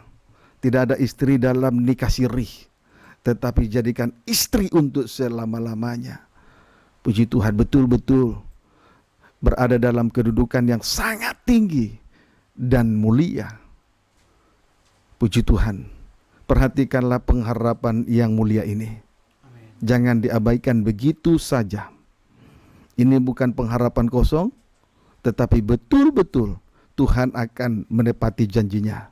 tidak ada istri dalam nikah siri, tetapi jadikan istri untuk selama-lamanya. Puji Tuhan, betul-betul berada dalam kedudukan yang sangat tinggi dan mulia. Puji Tuhan, perhatikanlah pengharapan yang mulia ini. Jangan diabaikan begitu saja. Ini bukan pengharapan kosong, tetapi betul-betul Tuhan akan menepati janjinya.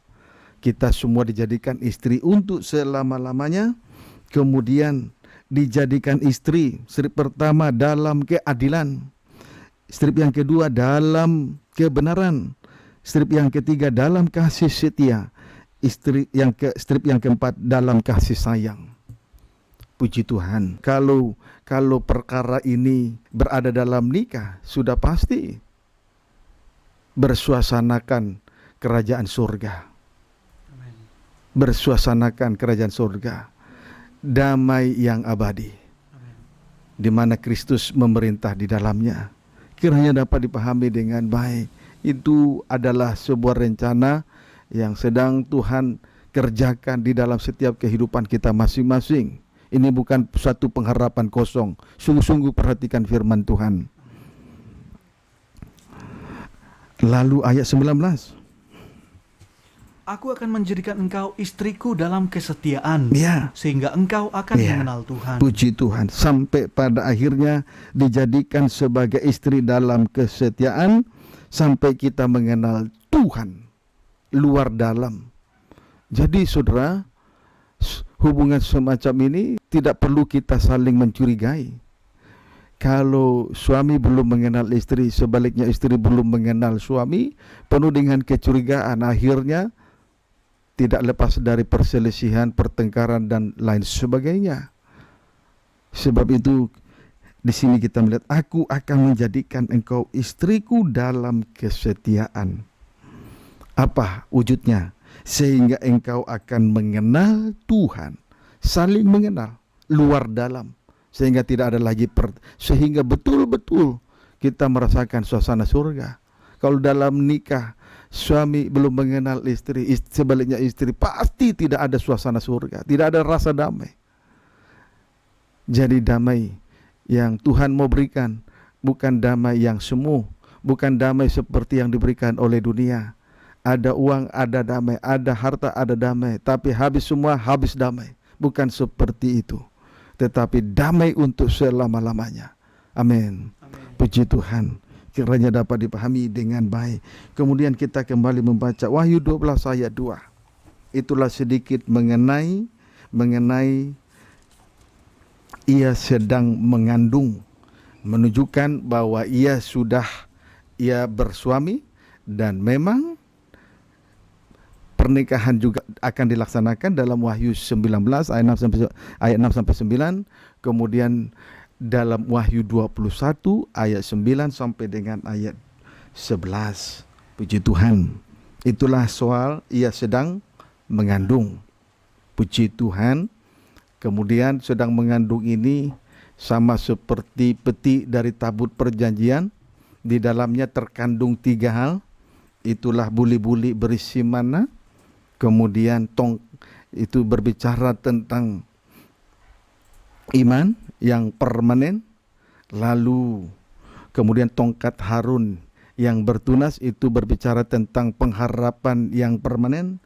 Kita semua dijadikan istri untuk selama-lamanya, kemudian dijadikan istri, strip pertama dalam keadilan, strip yang kedua dalam kebenaran, strip yang ketiga dalam kasih setia, strip yang keempat dalam kasih sayang. Puji Tuhan, kalau perkara ini berada dalam nikah, sudah pasti bersuasanakan kerajaan surga. Bersuasanakan kerajaan surga, damai yang abadi, di mana Kristus memerintah di dalamnya. Kiranya dapat dipahami dengan baik. Itu adalah sebuah rencana yang sedang Tuhan kerjakan di dalam setiap kehidupan kita masing-masing. Ini bukan suatu pengharapan kosong. Sungguh-sungguh perhatikan firman Tuhan. Lalu ayat 19. Aku akan menjadikan engkau istriku dalam kesetiaan, Ya. sehingga engkau akan Ya. mengenal Tuhan. Puji Tuhan, sampai pada akhirnya dijadikan sebagai istri dalam kesetiaan, sampai kita mengenal Tuhan luar dalam. Jadi saudara, hubungan semacam ini tidak perlu kita saling mencurigai. Kalau suami belum mengenal istri, sebaliknya istri belum mengenal suami, penuh dengan kecurigaan, akhirnya tidak lepas dari perselisihan, pertengkaran dan lain sebagainya. Sebab itu di sini kita melihat, aku akan menjadikan engkau istriku dalam kesetiaan. Apa wujudnya? Sehingga engkau akan mengenal Tuhan, saling mengenal luar dalam, sehingga tidak ada lagi sehingga betul-betul kita merasakan suasana surga. Kalau dalam nikah suami belum mengenal istri, sebaliknya istri, pasti tidak ada suasana surga, tidak ada rasa damai. Jadi damai yang Tuhan mau berikan bukan damai yang semu, bukan damai seperti yang diberikan oleh dunia. Ada uang, ada damai, ada harta, ada damai, tapi habis semua, habis damai. Bukan seperti itu, tetapi damai untuk selama-lamanya. Amin. Puji Tuhan, kiranya dapat dipahami dengan baik. Kemudian kita kembali membaca Wahyu 12 ayat 2. Itulah sedikit mengenai ia sedang mengandung, menunjukkan bahwa ia bersuami, dan memang pernikahan juga akan dilaksanakan dalam Wahyu 19 ayat 6 sampai 9, kemudian dalam Wahyu 21 ayat 9 sampai dengan ayat 11. Puji Tuhan. Itulah soal ia sedang mengandung. Puji Tuhan. Kemudian sedang mengandung ini sama seperti peti dari tabut perjanjian. Di dalamnya terkandung 3 hal. Itulah buli-buli berisi mana. Kemudian itu berbicara tentang iman yang permanen. Lalu kemudian tongkat Harun yang bertunas, itu berbicara tentang pengharapan yang permanen.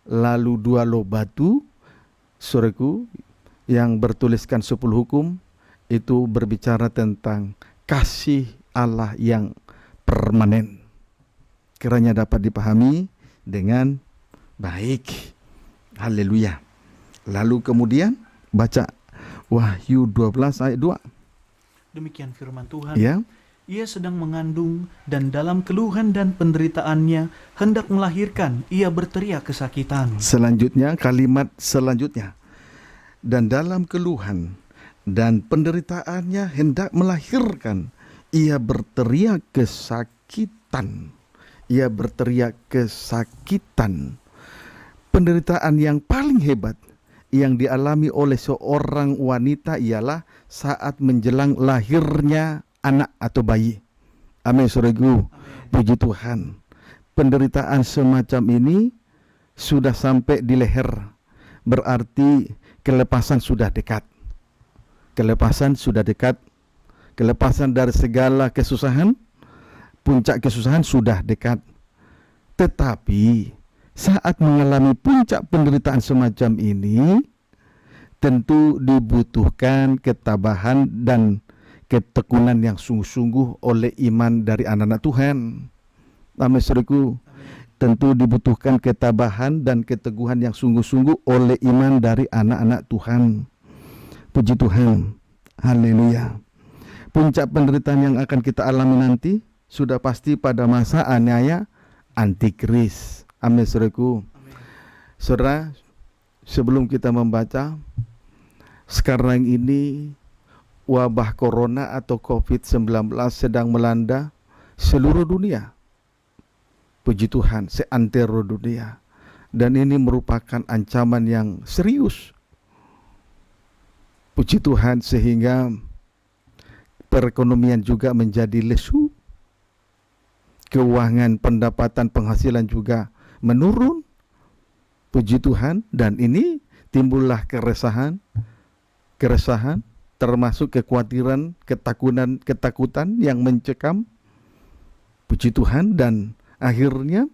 Lalu 2 loh batu, saudaraku, yang bertuliskan 10 hukum, itu berbicara tentang kasih Allah yang permanen. Kiranya dapat dipahami dengan baik. Haleluya. Lalu kemudian baca Wahyu 12 ayat 2. Demikian firman Tuhan. Ya. Ia sedang mengandung dan dalam keluhan dan penderitaannya hendak melahirkan, ia berteriak kesakitan. Selanjutnya, kalimat selanjutnya. Dan dalam keluhan dan penderitaannya hendak melahirkan, ia berteriak kesakitan. Ia berteriak kesakitan. Penderitaan yang paling hebat yang dialami oleh seorang wanita ialah saat menjelang lahirnya anak atau bayi. Amin, saudaraku. Puji Tuhan. Penderitaan semacam ini sudah sampai di leher. Berarti kelepasan sudah dekat. Kelepasan sudah dekat. Kelepasan dari segala kesusahan, puncak kesusahan sudah dekat. Tetapi saat mengalami puncak penderitaan semacam ini, tentu dibutuhkan ketabahan dan ketekunan yang sungguh-sungguh oleh iman dari anak-anak Tuhan. Amin, saudaraku. Tentu dibutuhkan ketabahan dan keteguhan yang sungguh-sungguh oleh iman dari anak-anak Tuhan. Puji Tuhan. Haleluya. Puncak penderitaan yang akan kita alami nanti sudah pasti pada masa aniaya antikris. Amin, saudaraku. Saudara, sebelum kita membaca, sekarang ini wabah corona atau COVID-19 sedang melanda seluruh dunia. Puji Tuhan, seantero dunia. Dan ini merupakan ancaman yang serius. Puji Tuhan, sehingga perekonomian juga menjadi lesu. Keuangan, pendapatan, penghasilan juga menurun. Puji Tuhan, dan ini timbullah keresahan, termasuk kekhawatiran, ketakutan yang mencekam. Puji Tuhan, dan akhirnya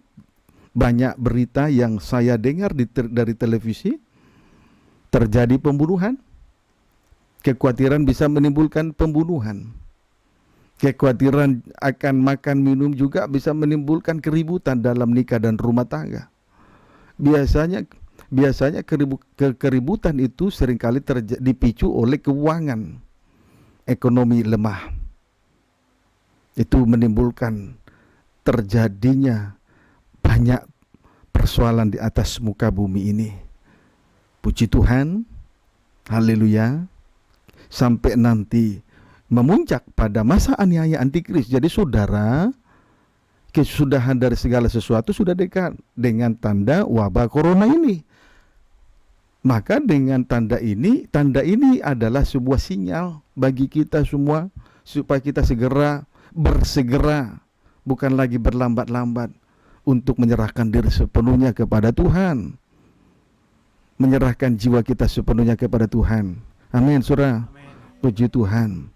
banyak berita yang saya dengar dari televisi, terjadi pembunuhan. Kekhawatiran bisa menimbulkan pembunuhan. Kekhawatiran akan makan minum juga bisa menimbulkan keributan dalam nikah dan rumah tangga. Biasanya keributan itu seringkali dipicu oleh keuangan, ekonomi lemah. Itu menimbulkan terjadinya banyak persoalan di atas muka bumi ini. Puji Tuhan, haleluya, sampai nanti memuncak pada masa aniaya antikris. Jadi saudara, kesudahan dari segala sesuatu sudah dekat dengan tanda wabah corona ini. Maka dengan tanda ini adalah sebuah sinyal bagi kita semua supaya kita bersegera, bukan lagi berlambat-lambat untuk menyerahkan diri sepenuhnya kepada Tuhan. Menyerahkan jiwa kita sepenuhnya kepada Tuhan. Amin, saudara. Puji Tuhan.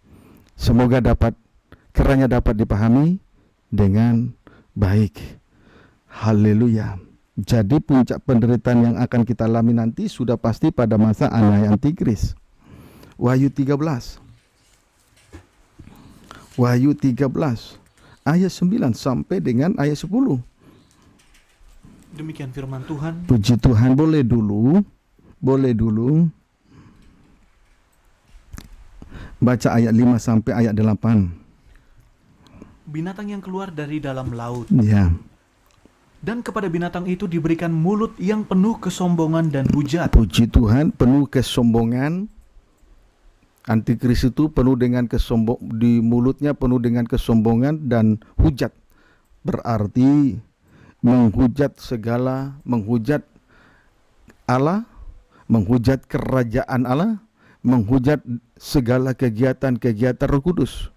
Semoga kiranya dapat dipahami dengan baik. Haleluya. Jadi puncak penderitaan yang akan kita alami nanti sudah pasti pada masa aniaya antikris. Wahyu 13. Wahyu 13 ayat 9 sampai dengan ayat 10. Demikian firman Tuhan. Puji Tuhan. Boleh dulu baca ayat 5 sampai ayat 8. Binatang yang keluar dari dalam laut. Ya. Dan kepada binatang itu diberikan mulut yang penuh kesombongan dan hujat. Puji Tuhan, penuh kesombongan. Antikris itu penuh dengan di mulutnya penuh dengan kesombongan dan hujat. Berarti menghujat menghujat Allah, menghujat kerajaan Allah, menghujat segala kegiatan-kegiatan Roh Kudus.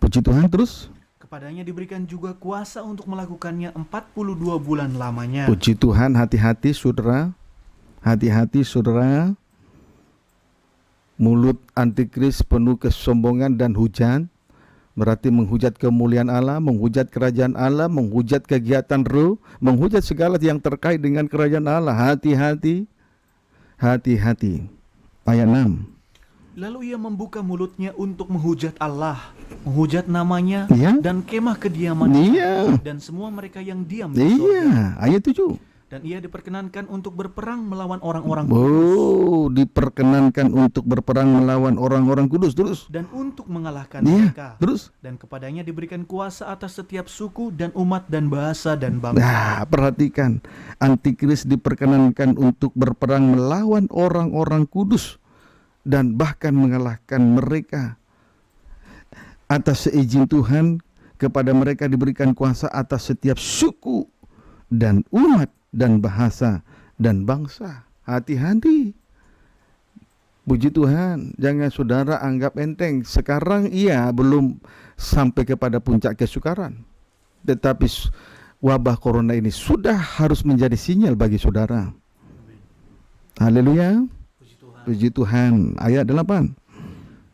Puji Tuhan. Terus kepadanya diberikan juga kuasa untuk melakukannya 42 bulan lamanya. puji Tuhan. Hati-hati saudara. Hati-hati saudara. Mulut antikris penuh kesombongan dan hujat. Berarti menghujat kemuliaan Allah, menghujat kerajaan Allah, menghujat kegiatan roh, menghujat segala yang terkait dengan kerajaan Allah. Hati-hati. Hati-hati. Ayat 6. Lalu ia membuka mulutnya untuk menghujat Allah, menghujat namanya, Iya. dan kemah kediaman Iya. dan semua mereka yang diam di surga. Iya, ayat 7. Dan ia diperkenankan untuk berperang melawan orang-orang kudus Oh, diperkenankan untuk berperang melawan orang-orang kudus. Terus. dan untuk mengalahkan Iya, mereka. terus. Dan kepadanya diberikan kuasa atas setiap suku dan umat dan bahasa dan bangsa. Nah, perhatikan. Antikris diperkenankan untuk berperang melawan orang-orang kudus dan bahkan mengalahkan mereka. Atas seizin Tuhan, kepada mereka diberikan kuasa atas setiap suku dan umat dan bahasa dan bangsa. Hati-hati. Puji Tuhan, jangan saudara anggap enteng. Sekarang ia belum sampai kepada puncak kesukaran, tetapi wabah corona ini sudah harus menjadi sinyal bagi saudara. Haleluya. Puji Tuhan. Ayat 8.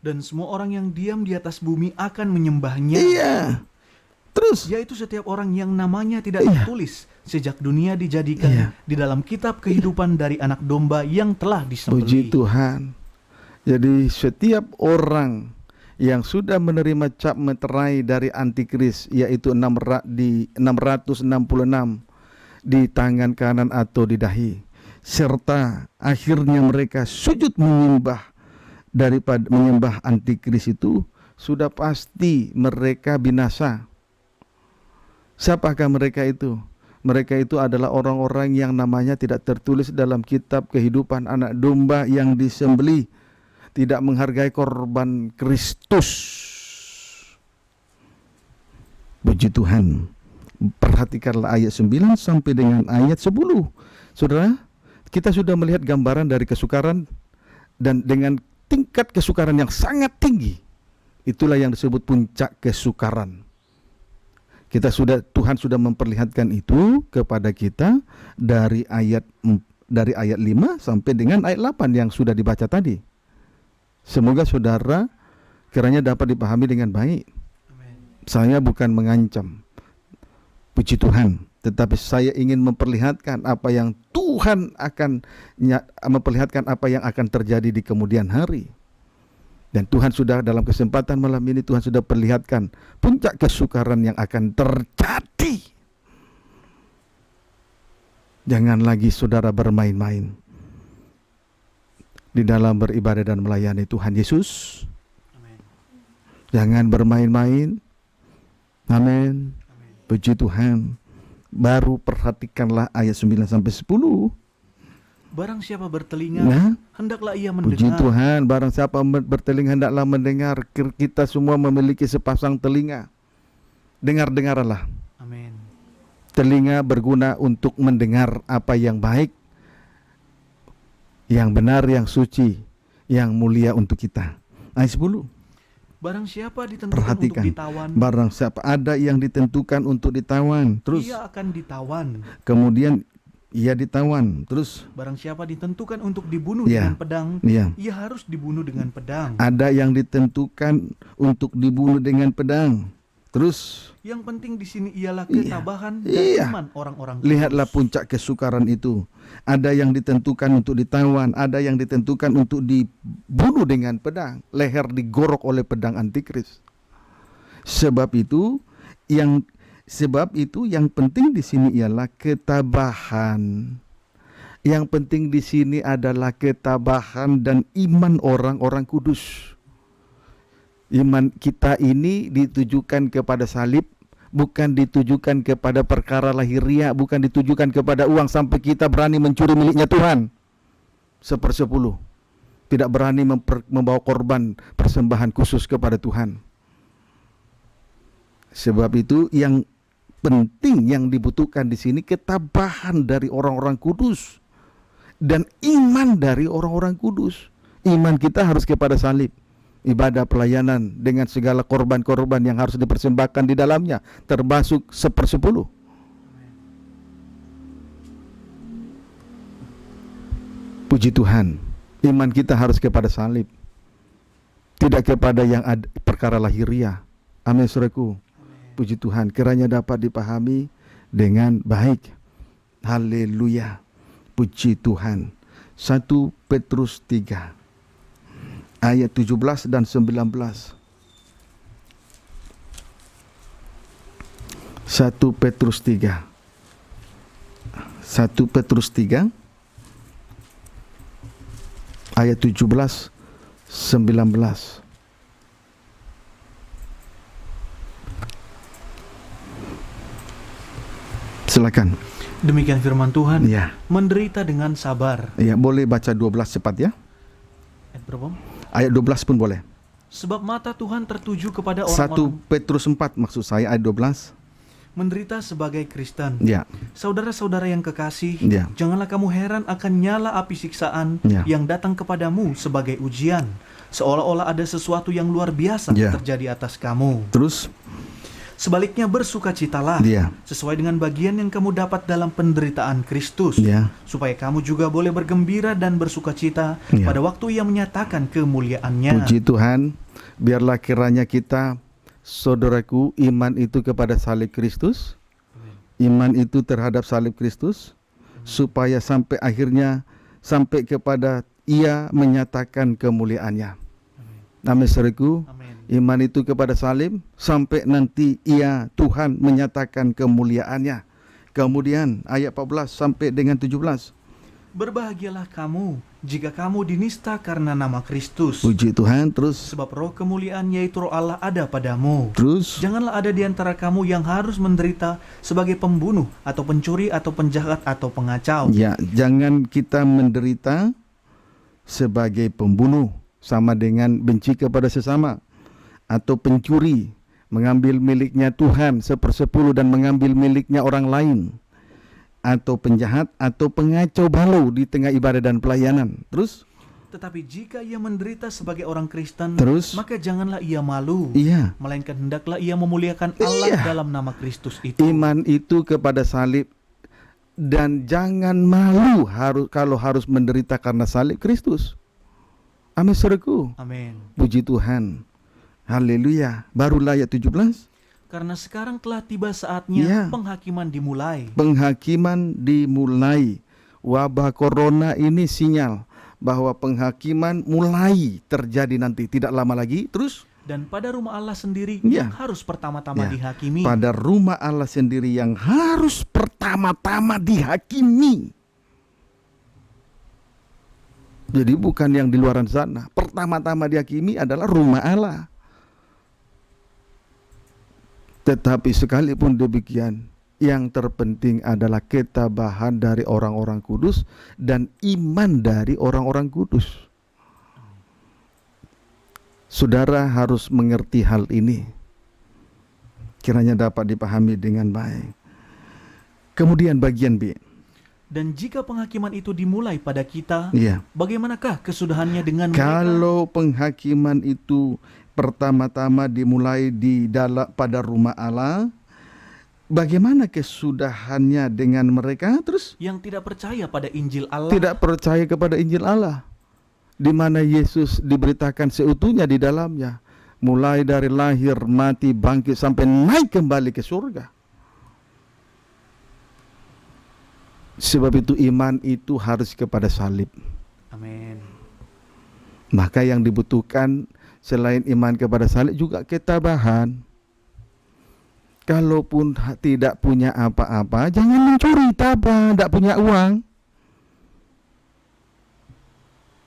Dan semua orang yang diam di atas bumi akan menyembahnya. Iya. Terus. Yaitu setiap orang yang namanya tidak Iya. tertulis sejak dunia dijadikan Iya. di dalam kitab kehidupan dari anak domba yang telah Puji disembelih. Tuhan. Jadi setiap orang yang sudah menerima cap meterai dari antikris, yaitu 666 di tangan kanan atau di dahi, serta akhirnya mereka sujud menyembah daripada menyembah antikris, itu sudah pasti mereka binasa. Siapakah mereka itu? Mereka itu adalah orang-orang yang namanya tidak tertulis dalam kitab kehidupan anak domba yang disembelih, tidak menghargai korban Kristus. Puji Tuhan. Perhatikanlah ayat 9 sampai dengan ayat 10. Saudara, kita sudah melihat gambaran dari kesukaran, dan dengan tingkat kesukaran yang sangat tinggi, itulah yang disebut puncak kesukaran. Tuhan sudah memperlihatkan itu kepada kita dari ayat 5 sampai dengan ayat 8 yang sudah dibaca tadi. Semoga saudara kiranya dapat dipahami dengan baik. Saya bukan mengancam, puji Tuhan, tetapi saya ingin memperlihatkan apa yang Tuhan akan memperlihatkan apa yang akan terjadi di kemudian hari. Dan Tuhan sudah dalam kesempatan malam ini, Tuhan sudah perlihatkan puncak kesukaran yang akan terjadi. Jangan lagi saudara bermain-main di dalam beribadah dan melayani Tuhan Yesus. Amin. Jangan bermain-main. Amin. Puji Tuhan. Baru perhatikanlah ayat 9 sampai 10. Barang siapa bertelinga, Nah, hendaklah ia puji mendengar. Tuhan, barang siapa bertelinga hendaklah mendengar. Kita semua memiliki sepasang telinga. Dengar-dengarlah. Amin. Telinga berguna untuk mendengar apa yang baik, yang benar, yang suci, yang mulia untuk kita. Ayat 10. Barang siapa ditentukan Perhatikan. untuk ditawan, Barang siapa ada yang ditentukan untuk ditawan, terus ia akan ditawan. kemudian ia ditawan, terus Barang siapa ditentukan untuk dibunuh Iya. dengan pedang, ya, ia harus dibunuh dengan pedang. ada yang ditentukan untuk dibunuh dengan pedang. Terus Yang penting di sini ialah Iya. ketabahan dan Iya. iman orang-orang kudus. lihatlah puncak kesukaran itu. Ada yang ditentukan untuk ditawan, ada yang ditentukan untuk dibunuh dengan pedang, leher digorok oleh pedang antikris. Sebab itu yang penting di sini ialah ketabahan. Yang penting di sini adalah ketabahan dan iman orang-orang kudus. Iman kita ini ditujukan kepada salib, bukan ditujukan kepada perkara lahiriah, bukan ditujukan kepada uang sampai kita berani mencuri miliknya Tuhan 1/10. Tidak berani membawa korban persembahan khusus kepada Tuhan. Sebab itu yang penting, yang dibutuhkan di sini ketabahan dari orang-orang kudus dan iman dari orang-orang kudus. Iman kita harus kepada salib, ibadah pelayanan dengan segala korban-korban yang harus dipersembahkan di dalamnya, termasuk 1/10. Puji Tuhan, iman kita harus kepada salib, tidak kepada yang ada perkara lahiriah. Amin, saudaraku. Puji Tuhan, kiranya dapat dipahami dengan baik. Haleluya. Puji Tuhan. 1 Petrus 3 ayat 17 dan 19. 1 Petrus 3. 1 Petrus 3 ayat 17 19. Silakan. Demikian firman Tuhan. Ya. Menderita dengan sabar. Ya, boleh baca 12 cepat ya. Ayat berapa? Ayat 12 pun boleh. Sebab mata Tuhan tertuju kepada 1 orang-orang Petrus 4 maksud saya ayat 12. menderita sebagai Kristen. Ya. Saudara-saudara yang kekasih, Ya. janganlah kamu heran akan nyala api siksaan Ya. yang datang kepadamu sebagai ujian, seolah-olah ada sesuatu yang luar biasa Ya. terjadi atas kamu. Terus Sebaliknya bersukacitalah dia. sesuai dengan bagian yang kamu dapat dalam penderitaan Kristus, Ya. supaya kamu juga boleh bergembira dan bersukacita Ya. pada waktu Ia menyatakan kemuliaannya. Puji Tuhan, biarlah kiranya kita, saudaraku, iman itu kepada salib Kristus, iman itu terhadap salib Kristus, supaya sampai akhirnya sampai kepada Ia menyatakan kemuliaannya. Amin, saudaraku. Amin. Iman itu kepada salib sampai nanti Ia, Tuhan, menyatakan kemuliaannya. Kemudian ayat 14 sampai dengan 17. Berbahagialah kamu jika kamu dinista karena nama Kristus, Puji Tuhan. Terus sebab roh kemuliaan yaitu roh Allah ada padamu. Terus Janganlah ada di antara kamu yang harus menderita sebagai pembunuh atau pencuri atau penjahat atau pengacau. ya, jangan kita menderita sebagai pembunuh, sama dengan benci kepada sesama, atau pencuri, mengambil miliknya Tuhan 1/10 dan mengambil miliknya orang lain, atau penjahat atau pengacau balau di tengah ibadah dan pelayanan. Terus Tetapi jika ia menderita sebagai orang Kristen, Terus? maka janganlah ia malu, iya, melainkan hendaklah ia memuliakan Allah Iya. dalam nama Kristus itu. iman itu kepada salib, dan jangan malu kalau harus menderita karena salib Kristus. Amin, saudaraku. Amin. Puji Tuhan. Haleluya. Barulah ayat 17. Karena sekarang telah tiba saatnya Ya. penghakiman dimulai. Penghakiman dimulai. Wabah corona ini sinyal bahwa penghakiman mulai terjadi nanti, tidak lama lagi. Terus Dan pada rumah Allah sendiri Ya. yang harus pertama-tama Ya. dihakimi. pada rumah Allah sendiri yang harus pertama-tama dihakimi. Jadi bukan yang di luaran sana. Pertama-tama dihakimi adalah rumah Allah. Tetapi sekalipun demikian, yang terpenting adalah ketabahan dari orang-orang kudus dan iman dari orang-orang kudus. Saudara harus mengerti hal ini, kiranya dapat dipahami dengan baik. Kemudian bagian B. Dan jika penghakiman itu dimulai pada kita, Iya. bagaimanakah kesudahannya dengan mereka? Kalau penghakiman itu pertama-tama dimulai pada rumah Allah, bagaimana kesudahannya dengan mereka? Terus yang tidak percaya pada Injil Allah? tidak percaya kepada Injil Allah, di mana Yesus diberitakan seutuhnya di dalamnya, mulai dari lahir, mati, bangkit sampai naik kembali ke surga. Sebab itu iman itu harus kepada salib. Amin. Maka yang dibutuhkan selain iman kepada salib juga ketabahan. Kalaupun tidak punya apa-apa, jangan mencuri, tabah, tidak punya uang.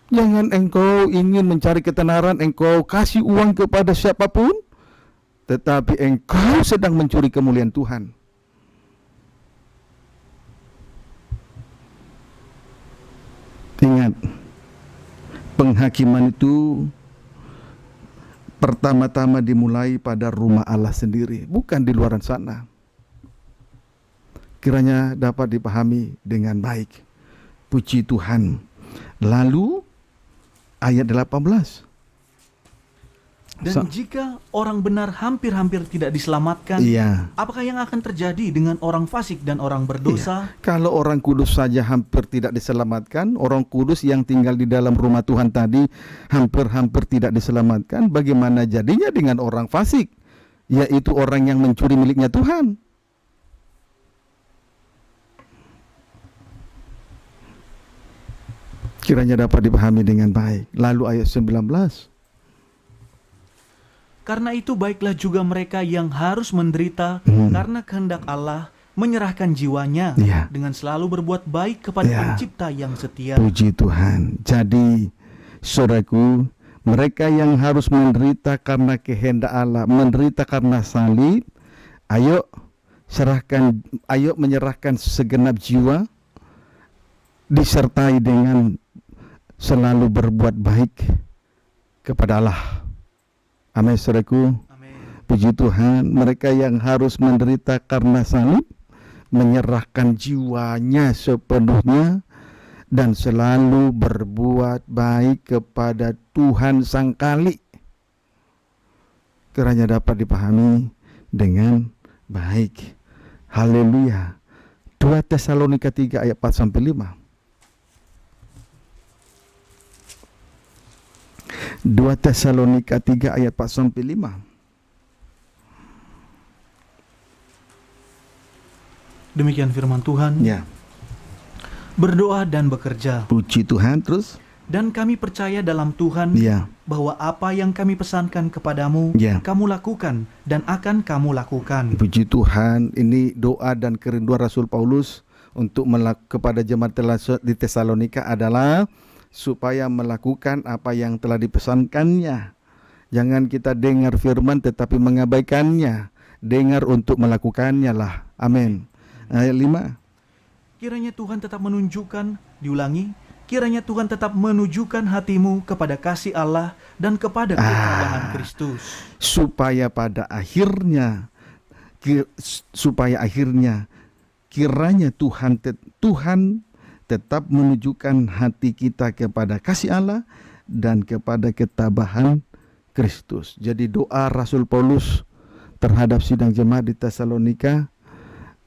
Jangan engkau ingin mencari ketenaran, engkau kasih uang kepada siapapun, tetapi engkau sedang mencuri kemuliaan Tuhan. Ingat, penghakiman itu pertama-tama dimulai pada rumah Allah sendiri, bukan di luaran sana. Kiranya dapat dipahami dengan baik. Puji Tuhan. Lalu ayat 18. Dan jika orang benar hampir-hampir tidak diselamatkan, Iya. apakah yang akan terjadi dengan orang fasik dan orang berdosa? Kalau orang kudus saja hampir tidak diselamatkan, orang kudus yang tinggal di dalam rumah Tuhan tadi hampir-hampir tidak diselamatkan, bagaimana jadinya dengan orang fasik, yaitu orang yang mencuri miliknya Tuhan? Kiranya dapat dipahami dengan baik. Lalu ayat 19. Karena itu baiklah juga mereka yang harus menderita karena kehendak Allah, menyerahkan jiwanya Ya. dengan selalu berbuat baik kepada Ya. Pencipta yang setia. Puji Tuhan. Jadi, saudaraku, mereka yang harus menderita karena kehendak Allah, menderita karena salib, ayo menyerahkan segenap jiwa, disertai dengan selalu berbuat baik kepada Allah. Amin, saudaraku. Amin. Puji Tuhan, mereka yang harus menderita karena salib, menyerahkan jiwanya sepenuhnya dan selalu berbuat baik kepada Tuhan Sang Kali. Kiranya dapat dipahami dengan baik. Haleluya. 2 Tesalonika 3 ayat 4-5. 2 Tesalonika 3 ayat 4-5. Demikian firman Tuhan. Ya, Berdoa dan bekerja. puji Tuhan. Terus? Dan kami percaya dalam Tuhan Ya, bahwa apa yang kami pesankan kepadamu, Ya. kamu lakukan dan akan kamu lakukan. puji Tuhan. Ini doa dan kerinduan Rasul Paulus untuk kepada jemaat di Tesalonika adalah supaya melakukan apa yang telah dipesankannya. Jangan kita dengar firman tetapi mengabaikannya. Dengar untuk melakukannya lah. Amin. Ayat 5. Kiranya Tuhan tetap menunjukkan, diulangi, kiranya Tuhan tetap menunjukkan hatimu kepada kasih Allah dan kepada keutamaan Kristus. Supaya akhirnya kiranya Tuhan tetap menunjukkan hati kita kepada kasih Allah dan kepada ketabahan Kristus. Jadi doa Rasul Paulus terhadap sidang jemaat di Tesalonika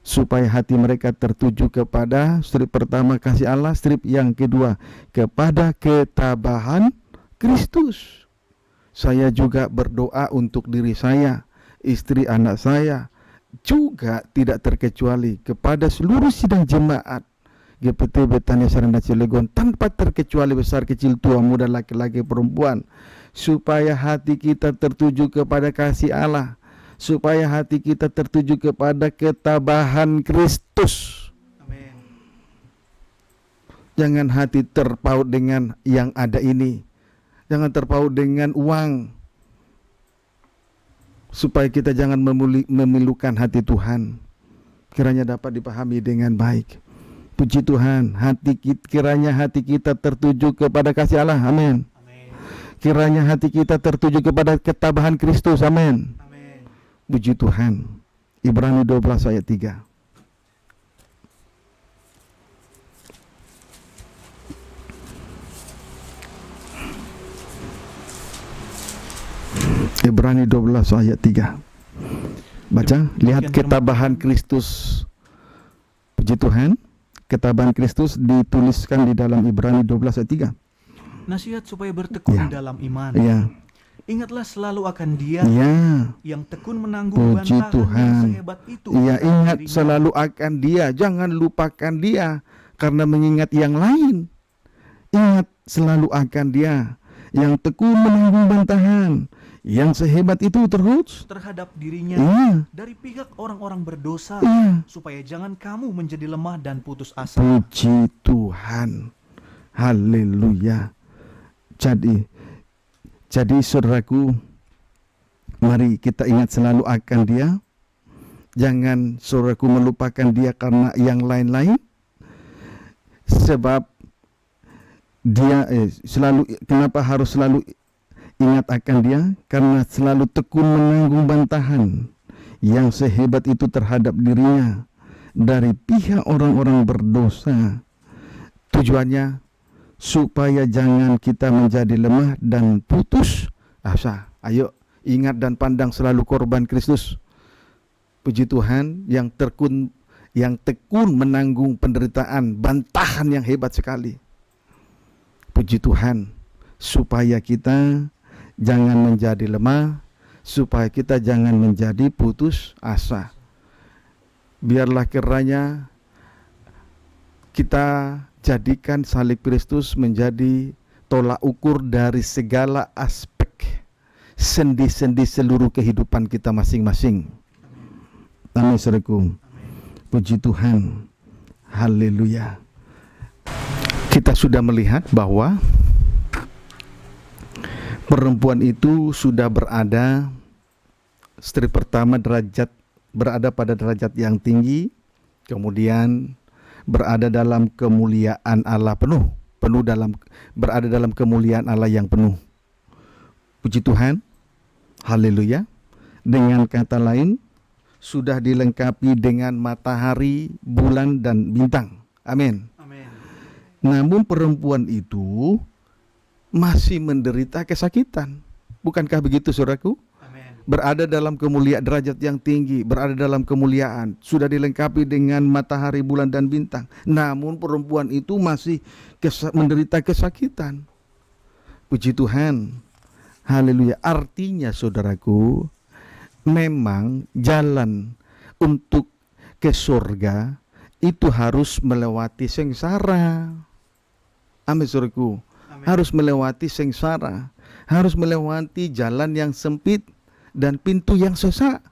supaya hati mereka tertuju kepada strip pertama kasih Allah, strip yang kedua kepada ketabahan Kristus. Saya juga berdoa untuk diri saya, istri anak saya, juga tidak terkecuali kepada seluruh sidang jemaat GPT Betania Sarana Cilegon tanpa terkecuali besar kecil tua muda laki-laki perempuan, supaya hati kita tertuju kepada kasih Allah, supaya hati kita tertuju kepada ketabahan Kristus. Amin. Jangan hati terpaut dengan yang ada ini, jangan terpaut dengan uang, supaya kita jangan memilukan hati Tuhan. Kiranya dapat dipahami dengan baik. Puji Tuhan, kiranya hati kita tertuju kepada kasih Allah. Amin. Amin. Kiranya hati kita tertuju kepada ketabahan Kristus. Amin. Amin. Puji Tuhan. Ibrani 12 ayat 3. Ibrani 12 ayat 3. Baca, lihat ketabahan Kristus. Puji Tuhan. Ketabahan Kristus dituliskan di dalam Ibrani 12 ayat 3. Nasihat supaya bertekun Ya. dalam iman. Ya. Ingatlah selalu akan Dia Ya. yang tekun menanggung Puji bantahan Tuhan. yang sehebat itu. Iya, terhadap ingat dirinya. selalu akan Dia, jangan lupakan Dia karena mengingat yang lain. Ingat selalu akan Dia yang tekun menanggung bantahan yang sehebat itu terus. terhadap dirinya Iya, dari pihak orang-orang berdosa, iya. supaya jangan kamu menjadi lemah dan putus asa. Puji Tuhan. Haleluya. Jadi saudaraku, mari kita ingat selalu akan Dia. Jangan saudaraku melupakan Dia karena yang lain-lain. Sebab Dia kenapa harus selalu ingat akan Dia? Karena selalu tekun menanggung bantahan yang sehebat itu terhadap dirinya dari pihak orang-orang berdosa. Tujuannya supaya jangan kita menjadi lemah dan putus asa. Ayo ingat dan pandang selalu korban Kristus. Puji Tuhan yang tekun menanggung penderitaan, bantahan yang hebat sekali. Puji Tuhan, supaya kita jangan menjadi lemah, supaya kita jangan menjadi putus asa. Biarlah kiranya kita jadikan salib Kristus menjadi tolak ukur dari segala aspek sendi-sendi seluruh kehidupan kita masing-masing. Amin, saudaraku. Puji Tuhan. Haleluya. Kita sudah melihat bahwa perempuan itu sudah berada, istri pertama berada pada derajat yang tinggi, kemudian berada dalam kemuliaan Allah berada dalam kemuliaan Allah yang penuh. Puji Tuhan. Haleluya. Dengan kata lain, sudah dilengkapi dengan matahari, bulan, dan bintang. Amin. Amin. Namun perempuan itu masih menderita kesakitan. Bukankah begitu, saudaraku? Amin. Berada dalam kemuliaan, derajat yang tinggi, berada dalam kemuliaan, sudah dilengkapi dengan matahari, bulan, dan bintang. Namun perempuan itu masih menderita kesakitan. Puji Tuhan. Haleluya. Artinya, saudaraku, memang jalan untuk ke surga itu harus melewati sengsara. Amin, saudaraku. Amin. Harus melewati sengsara, harus melewati jalan yang sempit dan pintu yang sesak.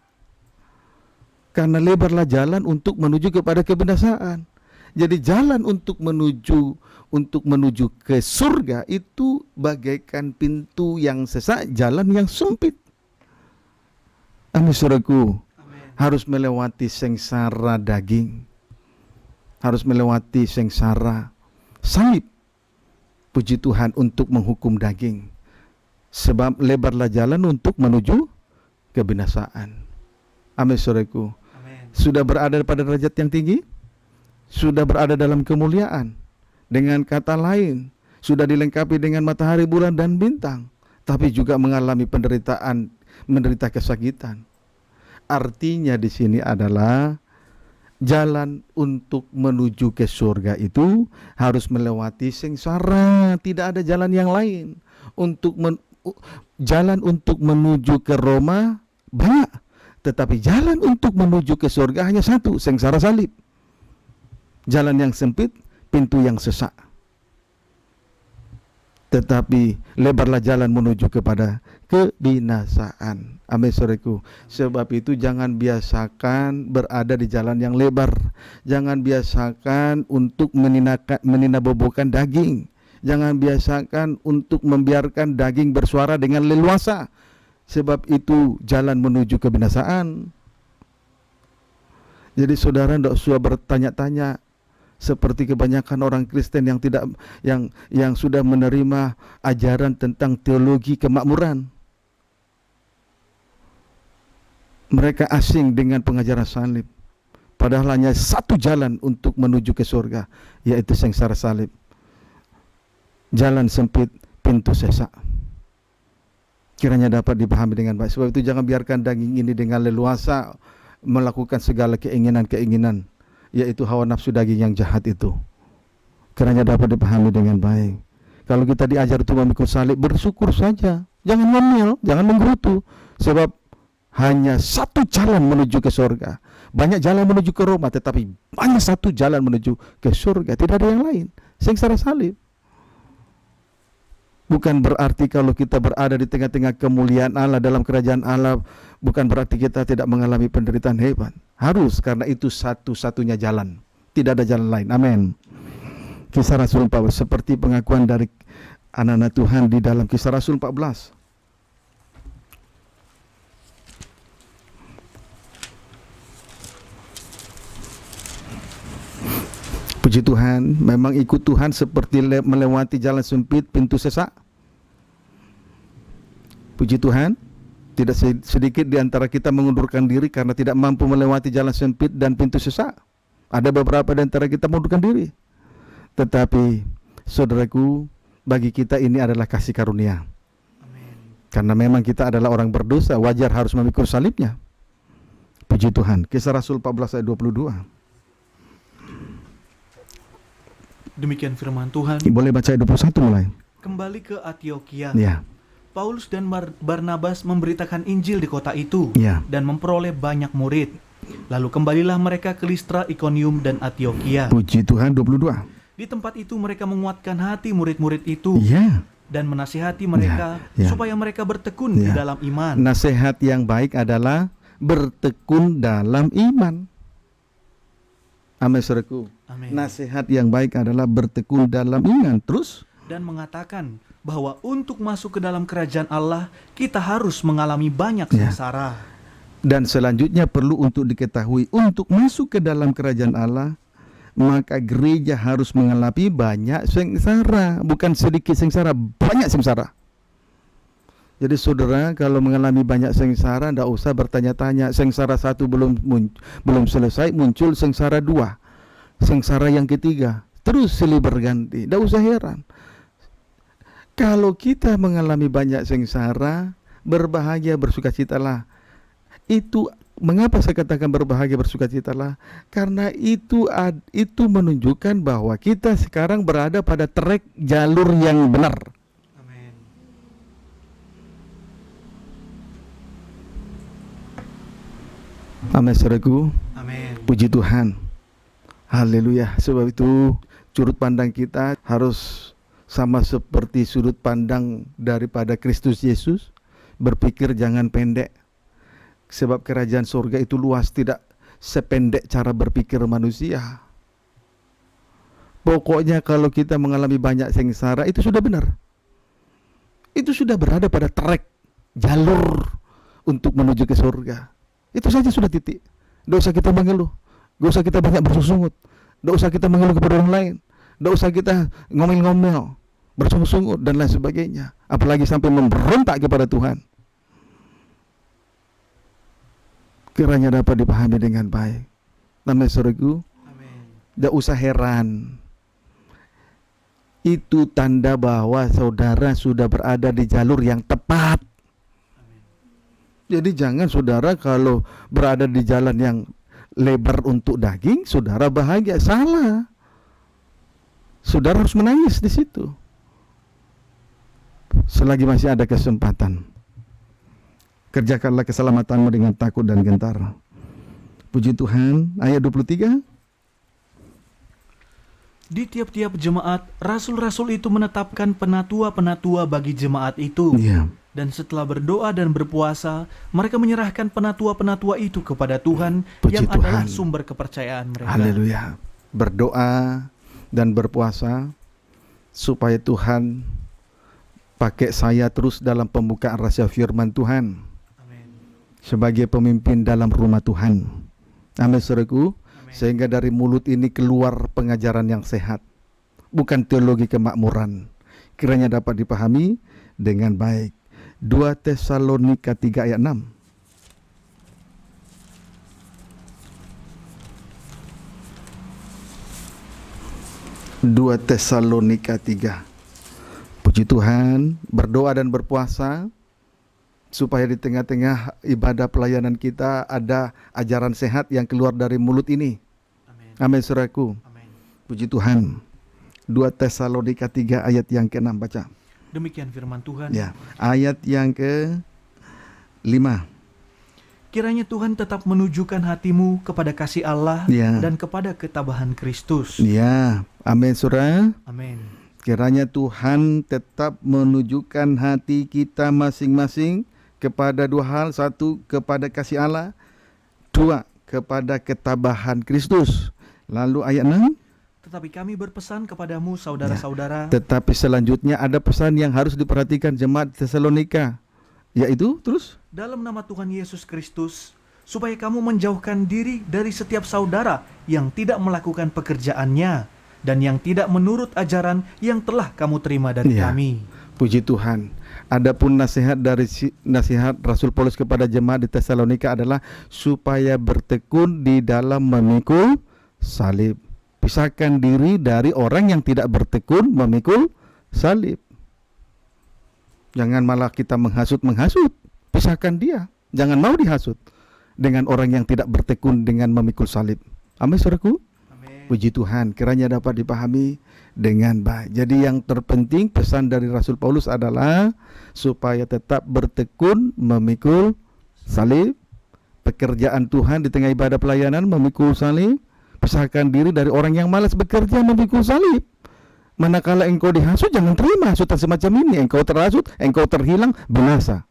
Karena lebarlah jalan untuk menuju kepada kebinasaan. Jadi jalan untuk menuju ke surga itu bagaikan pintu yang sesak, jalan yang sempit. Amin, saudaraku. Harus melewati sengsara daging, harus melewati sengsara salib. Puji Tuhan, untuk menghukum daging. Sebab lebarlah jalan untuk menuju kebinasaan. Amin, saudaraku. Sudah berada pada derajat yang tinggi, sudah berada dalam kemuliaan. Dengan kata lain, sudah dilengkapi dengan matahari, bulan, dan bintang, tapi juga mengalami penderitaan, menderita kesakitan. Artinya di sini adalah jalan untuk menuju ke surga itu harus melewati sengsara. Tidak ada jalan yang lain. Jalan untuk menuju ke Roma banyak, tetapi jalan untuk menuju ke surga hanya satu, sengsara salib. Jalan yang sempit, pintu yang sesak. Tetapi lebarlah jalan menuju kepada kebinasaan. Amin, saudaraku. Sebab itu jangan biasakan berada di jalan yang lebar. Jangan biasakan untuk meninabobokan daging. Jangan biasakan untuk membiarkan daging bersuara dengan leluasa. Sebab itu jalan menuju kebinasaan. Jadi saudara tidak usah bertanya-tanya seperti kebanyakan orang Kristen yang sudah menerima ajaran tentang teologi kemakmuran. Mereka asing dengan pengajaran salib. Padahal hanya satu jalan untuk menuju ke surga, yaitu sengsara salib. Jalan sempit, pintu sesak. Kiranya dapat dipahami dengan baik. Sebab itu jangan biarkan daging ini dengan leluasa melakukan segala keinginan-keinginan, yaitu hawa nafsu daging yang jahat itu. Kiranya dapat dipahami dengan baik. Kalau kita diajar untuk memikul salib, bersyukur saja. Jangan ngomel, jangan menggerutu. Sebab hanya satu jalan menuju ke surga. Banyak jalan menuju ke Roma, tetapi hanya satu jalan menuju ke surga. Tidak ada yang lain. Sengsara salib. Bukan berarti kalau kita berada di tengah-tengah kemuliaan Allah, dalam kerajaan Allah, bukan berarti kita tidak mengalami penderitaan hebat. Harus, karena itu satu-satunya jalan. Tidak ada jalan lain. Amin. Kisah Rasul 14, seperti pengakuan dari anak-anak Tuhan di dalam Kisah Rasul 14. Puji Tuhan, memang ikut Tuhan seperti melewati jalan sempit, pintu sesak. Puji Tuhan, tidak sedikit di antara kita mengundurkan diri karena tidak mampu melewati jalan sempit dan pintu sesak. Ada beberapa di antara kita mengundurkan diri. Tetapi, saudaraku, bagi kita ini adalah kasih karunia. Amin. Karena memang kita adalah orang berdosa, wajar harus memikul salibnya. Puji Tuhan. Kisah Rasul 14 ayat 22. Demikian firman Tuhan. Boleh baca ayat 21 mulai. Kembali ke Antiokhia. Ya. Paulus dan Barnabas memberitakan Injil di kota itu, Ya. dan memperoleh banyak murid. Lalu kembalilah mereka ke Listra, Ikonium, dan Antiokhia. Puji Tuhan. 22. Di tempat itu mereka menguatkan hati murid-murid itu Ya, dan menasihati mereka Ya. supaya mereka bertekun di Ya. dalam iman. nasihat yang baik adalah bertekun dalam iman. Amin, saudaraku. Amin. Nasihat yang baik adalah bertekun dalam iman. Terus, Dan mengatakan bahwa untuk masuk ke dalam kerajaan Allah kita harus mengalami banyak Ya. sengsara. dan selanjutnya perlu untuk diketahui, untuk masuk ke dalam kerajaan Allah, maka gereja harus mengalami banyak sengsara. Bukan sedikit sengsara, banyak sengsara. Jadi saudara, kalau mengalami banyak sengsara, tidak usah bertanya-tanya. Sengsara satu belum selesai, muncul sengsara dua, sengsara yang ketiga, terus silih berganti. Tidak usah heran. Kalau kita mengalami banyak sengsara, berbahagia, bersukacitalah. Itu mengapa saya katakan berbahagia, bersukacitalah? Karena itu menunjukkan bahwa kita sekarang berada pada trek jalur yang benar. Amin. Amin, saudaraku. Amin. Puji Tuhan. Haleluya. Sebab itu sudut pandang kita harus sama seperti sudut pandang daripada Kristus Yesus. Berpikir jangan pendek. Sebab kerajaan surga itu luas, tidak sependek cara berpikir manusia. Pokoknya kalau kita mengalami banyak sengsara, itu sudah benar. Itu sudah berada pada trek jalur untuk menuju ke surga. Itu saja sudah titik. Tidak usah kita mengeluh, tidak usah kita banyak bersungut, tidak usah kita mengeluh kepada orang lain, tidak usah kita ngomel-ngomel, bersungut-sungut dan lain sebagainya. Apalagi sampai memberontak kepada Tuhan. Kiranya dapat dipahami dengan baik. Namanya saudaraku, Amin. tidak usah heran. Itu tanda bahwa saudara sudah berada di jalur yang tepat. Jadi jangan saudara kalau berada di jalan yang lebar untuk daging, saudara bahagia. Salah. Saudara harus menangis di situ. Selagi masih ada kesempatan, kerjakanlah keselamatanmu dengan takut dan gentar. Puji Tuhan. Ayat 23. Di tiap-tiap jemaat, rasul-rasul itu menetapkan penatua-penatua bagi jemaat itu. Iya. Dan setelah berdoa dan berpuasa, mereka menyerahkan penatua-penatua itu kepada Tuhan Puji yang adalah Tuhan. sumber kepercayaan mereka. Haleluya. Berdoa dan berpuasa supaya Tuhan pakai saya terus dalam pembukaan rahasia firman Tuhan Amin. sebagai pemimpin dalam rumah Tuhan. Amin, saudaraku. Amin. Sehingga dari mulut ini keluar pengajaran yang sehat, bukan teologi kemakmuran. Kiranya dapat dipahami dengan baik. 2 Tesalonika 3 ayat 6. 2 Tesalonika 3. Puji Tuhan, berdoa dan berpuasa supaya di tengah-tengah ibadah pelayanan kita ada ajaran sehat yang keluar dari mulut ini. Amin. Amin, saudaraku. Amin. Puji Tuhan. 2 Tesalonika 3 ayat yang ke-6, baca. Demikian firman Tuhan. Ya, ayat yang ke-5. Kiranya Tuhan tetap menunjukkan hatimu kepada kasih Allah Ya. dan kepada ketabahan Kristus. Ya, amin, saudara. Amin. Kiranya Tuhan tetap menunjukkan hati kita masing-masing kepada dua hal. Satu, kepada kasih Allah. Dua, kepada ketabahan Kristus. Lalu ayat 6. Tetapi kami berpesan kepadamu saudara-saudara, Tetapi selanjutnya ada pesan yang harus diperhatikan jemaat Tesalonika, yaitu terus dalam nama Tuhan Yesus Kristus, supaya kamu menjauhkan diri dari setiap saudara yang tidak melakukan pekerjaannya dan yang tidak menurut ajaran yang telah kamu terima dari Ya. kami. puji Tuhan. Adapun nasihat Rasul Paulus kepada jemaat di Tesalonika adalah supaya bertekun di dalam memikul salib. Pisahkan diri dari orang yang tidak bertekun memikul salib. Jangan malah kita menghasut. Pisahkan dia. Jangan mau dihasut dengan orang yang tidak bertekun dengan memikul salib. Amin, saudaraku. Amin. Puji Tuhan, kiranya dapat dipahami dengan baik. Jadi yang terpenting pesan dari Rasul Paulus adalah supaya tetap bertekun memikul salib. Pekerjaan Tuhan di tengah ibadah pelayanan memikul salib. Pisahkan diri dari orang yang malas bekerja memikul salib. Manakala engkau dihasut, jangan terima hasutan semacam ini. Engkau terhasut, engkau terhilang, binasa.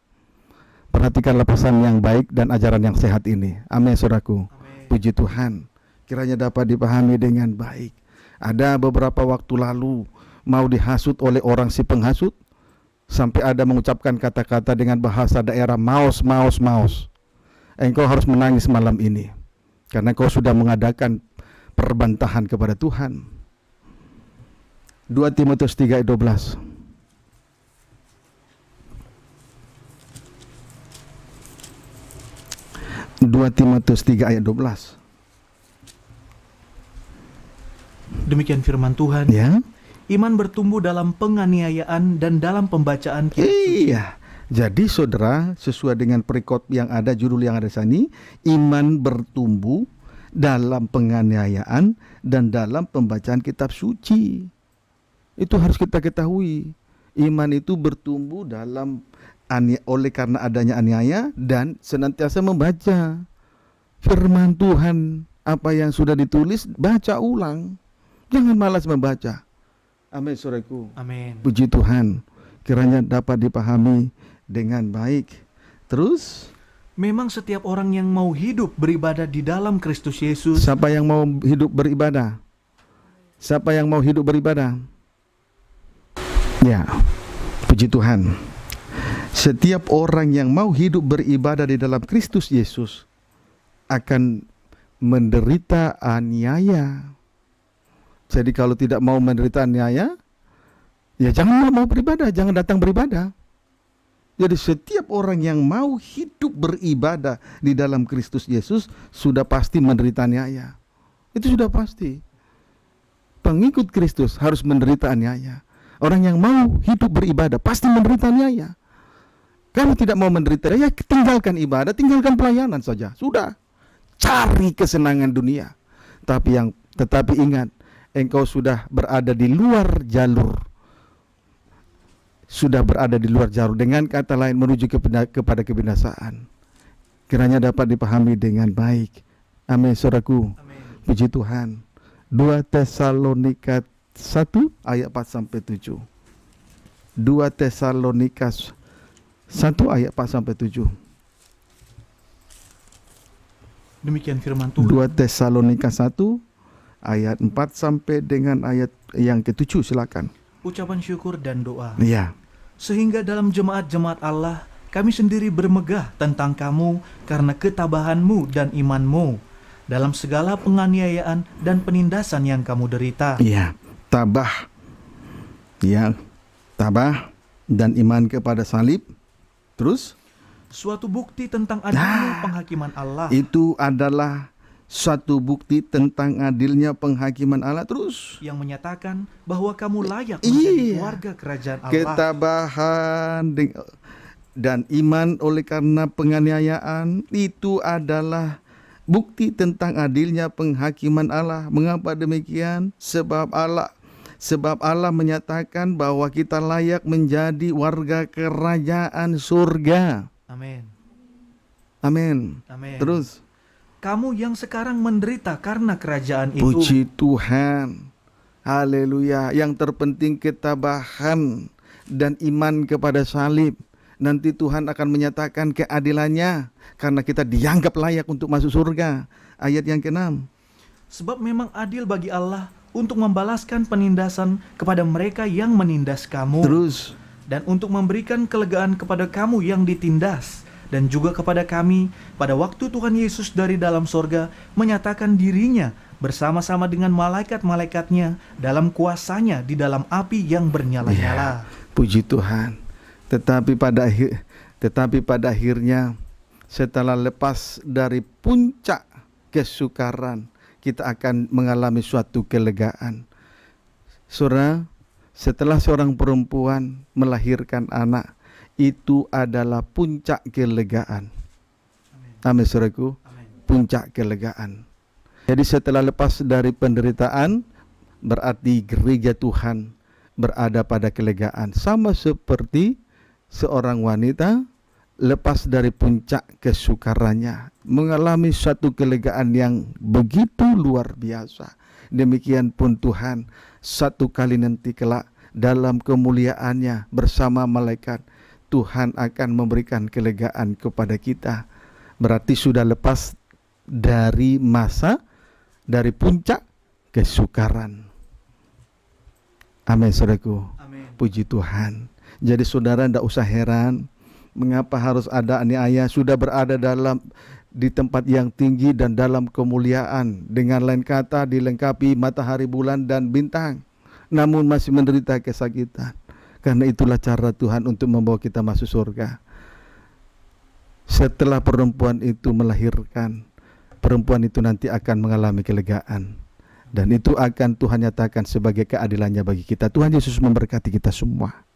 Perhatikanlah pesan yang baik dan ajaran yang sehat ini. Amin, saudaraku. Puji Tuhan. Kiranya dapat dipahami dengan baik. Ada beberapa waktu lalu mau dihasut oleh orang si penghasut, sampai ada mengucapkan kata-kata dengan bahasa daerah, maos. Engkau harus menangis malam ini, karena kau sudah mengadakan perbantahan kepada Tuhan. 2 Timotius 3 ayat 12. ayat 12. Demikian firman Tuhan. Ya. Iman bertumbuh dalam penganiayaan dan dalam pembacaan kitab suci. Iya. Jadi saudara, sesuai dengan perikop yang ada, judul yang ada di sini, iman bertumbuh dalam penganiayaan dan dalam pembacaan kitab suci. Itu harus kita ketahui. Iman itu bertumbuh dalam oleh karena adanya aniaya dan senantiasa membaca firman Tuhan. Apa yang sudah ditulis, baca ulang. Jangan malas membaca. Amin, saudaraku. Amin. Puji Tuhan. Kiranya dapat dipahami dengan baik. Terus, memang setiap orang yang mau hidup beribadah di dalam Kristus Yesus. siapa yang mau hidup beribadah? Siapa yang mau hidup beribadah? Ya, puji Tuhan. Setiap orang yang mau hidup beribadah di dalam Kristus Yesus akan menderita aniaya. Jadi kalau tidak mau menderita aniaya, ya jangan mau beribadah, jangan datang beribadah. Jadi setiap orang yang mau hidup beribadah di dalam Kristus Yesus sudah pasti menderita aniaya. Itu sudah pasti. Pengikut Kristus harus menderita aniaya. Orang yang mau hidup beribadah pasti menderita aniaya. Kalau tidak mau menderita, ya tinggalkan ibadah, tinggalkan pelayanan saja. Sudah. Cari kesenangan dunia. Tetapi ingat, engkau sudah berada di luar jalur. Sudah berada di luar jalur. Dengan kata lain, menuju kepada kebinasaan. Kiranya dapat dipahami dengan baik. Amin, saudaraku. Amin. Puji Tuhan. 2 Tesalonika 1 ayat 4-7. 2 Tesalonika 1 ayat 4-7. Demikian firman Tuhan. 2 Tesalonika 1 ayat 4 sampai dengan ayat yang ke-7, silakan. Ucapan syukur dan doa. Iya. Sehingga dalam jemaat-jemaat Allah, kami sendiri bermegah tentang kamu karena ketabahanmu dan imanmu dalam segala penganiayaan dan penindasan yang kamu derita. Iya, tabah. Ya, tabah dan iman kepada salib. Terus Suatu bukti tentang adilnya penghakiman Allah. itu adalah suatu bukti tentang adilnya penghakiman Allah. Terus Yang menyatakan bahwa kamu layak menjadi warga kerajaan Allah. ketabahan dan iman oleh karena penganiayaan itu adalah bukti tentang adilnya penghakiman Allah. Mengapa demikian? Sebab Allah menyatakan bahwa kita layak menjadi warga kerajaan surga. Amin. Amin. Amin. Terus, Kamu yang sekarang menderita karena kerajaan itu. puji Tuhan. Haleluya. Yang terpenting ketabahan dan iman kepada salib. Nanti Tuhan akan menyatakan keadilannya karena kita dianggap layak untuk masuk surga. Ayat yang ke-6. Sebab memang adil bagi Allah untuk membalaskan penindasan kepada mereka yang menindas kamu. Terus, Dan untuk memberikan kelegaan kepada kamu yang ditindas. Dan juga kepada kami pada waktu Tuhan Yesus dari dalam sorga menyatakan dirinya bersama-sama dengan malaikat-malaikatnya dalam kuasanya di dalam api yang bernyala-nyala. puji Tuhan. Tetapi pada akhirnya setelah lepas dari puncak kesukaran, kita akan mengalami suatu kelegaan. Saudara, setelah seorang perempuan melahirkan anak, itu adalah puncak kelegaan. Amin, saudaraku. Puncak kelegaan. Jadi setelah lepas dari penderitaan, berarti gereja Tuhan berada pada kelegaan. Sama seperti seorang wanita lepas dari puncak kesukarannya, mengalami suatu kelegaan yang begitu luar biasa. Demikian pun Tuhan, satu kali nanti kelak dalam kemuliaannya bersama malaikat, Tuhan akan memberikan kelegaan kepada kita. Berarti sudah lepas dari masa, dari puncak kesukaran. Amin, saudaraku. Amin. Puji Tuhan. Jadi saudara tidak usah heran mengapa harus ada aniaya, sudah berada di tempat yang tinggi dan dalam kemuliaan, dengan lain kata dilengkapi matahari, bulan dan bintang, namun masih menderita kesakitan. Karena itulah cara Tuhan untuk membawa kita masuk surga. Setelah perempuan itu melahirkan, perempuan itu nanti akan mengalami kelegaan, dan itu akan Tuhan nyatakan sebagai keadilannya bagi kita. Tuhan Yesus memberkati kita semua.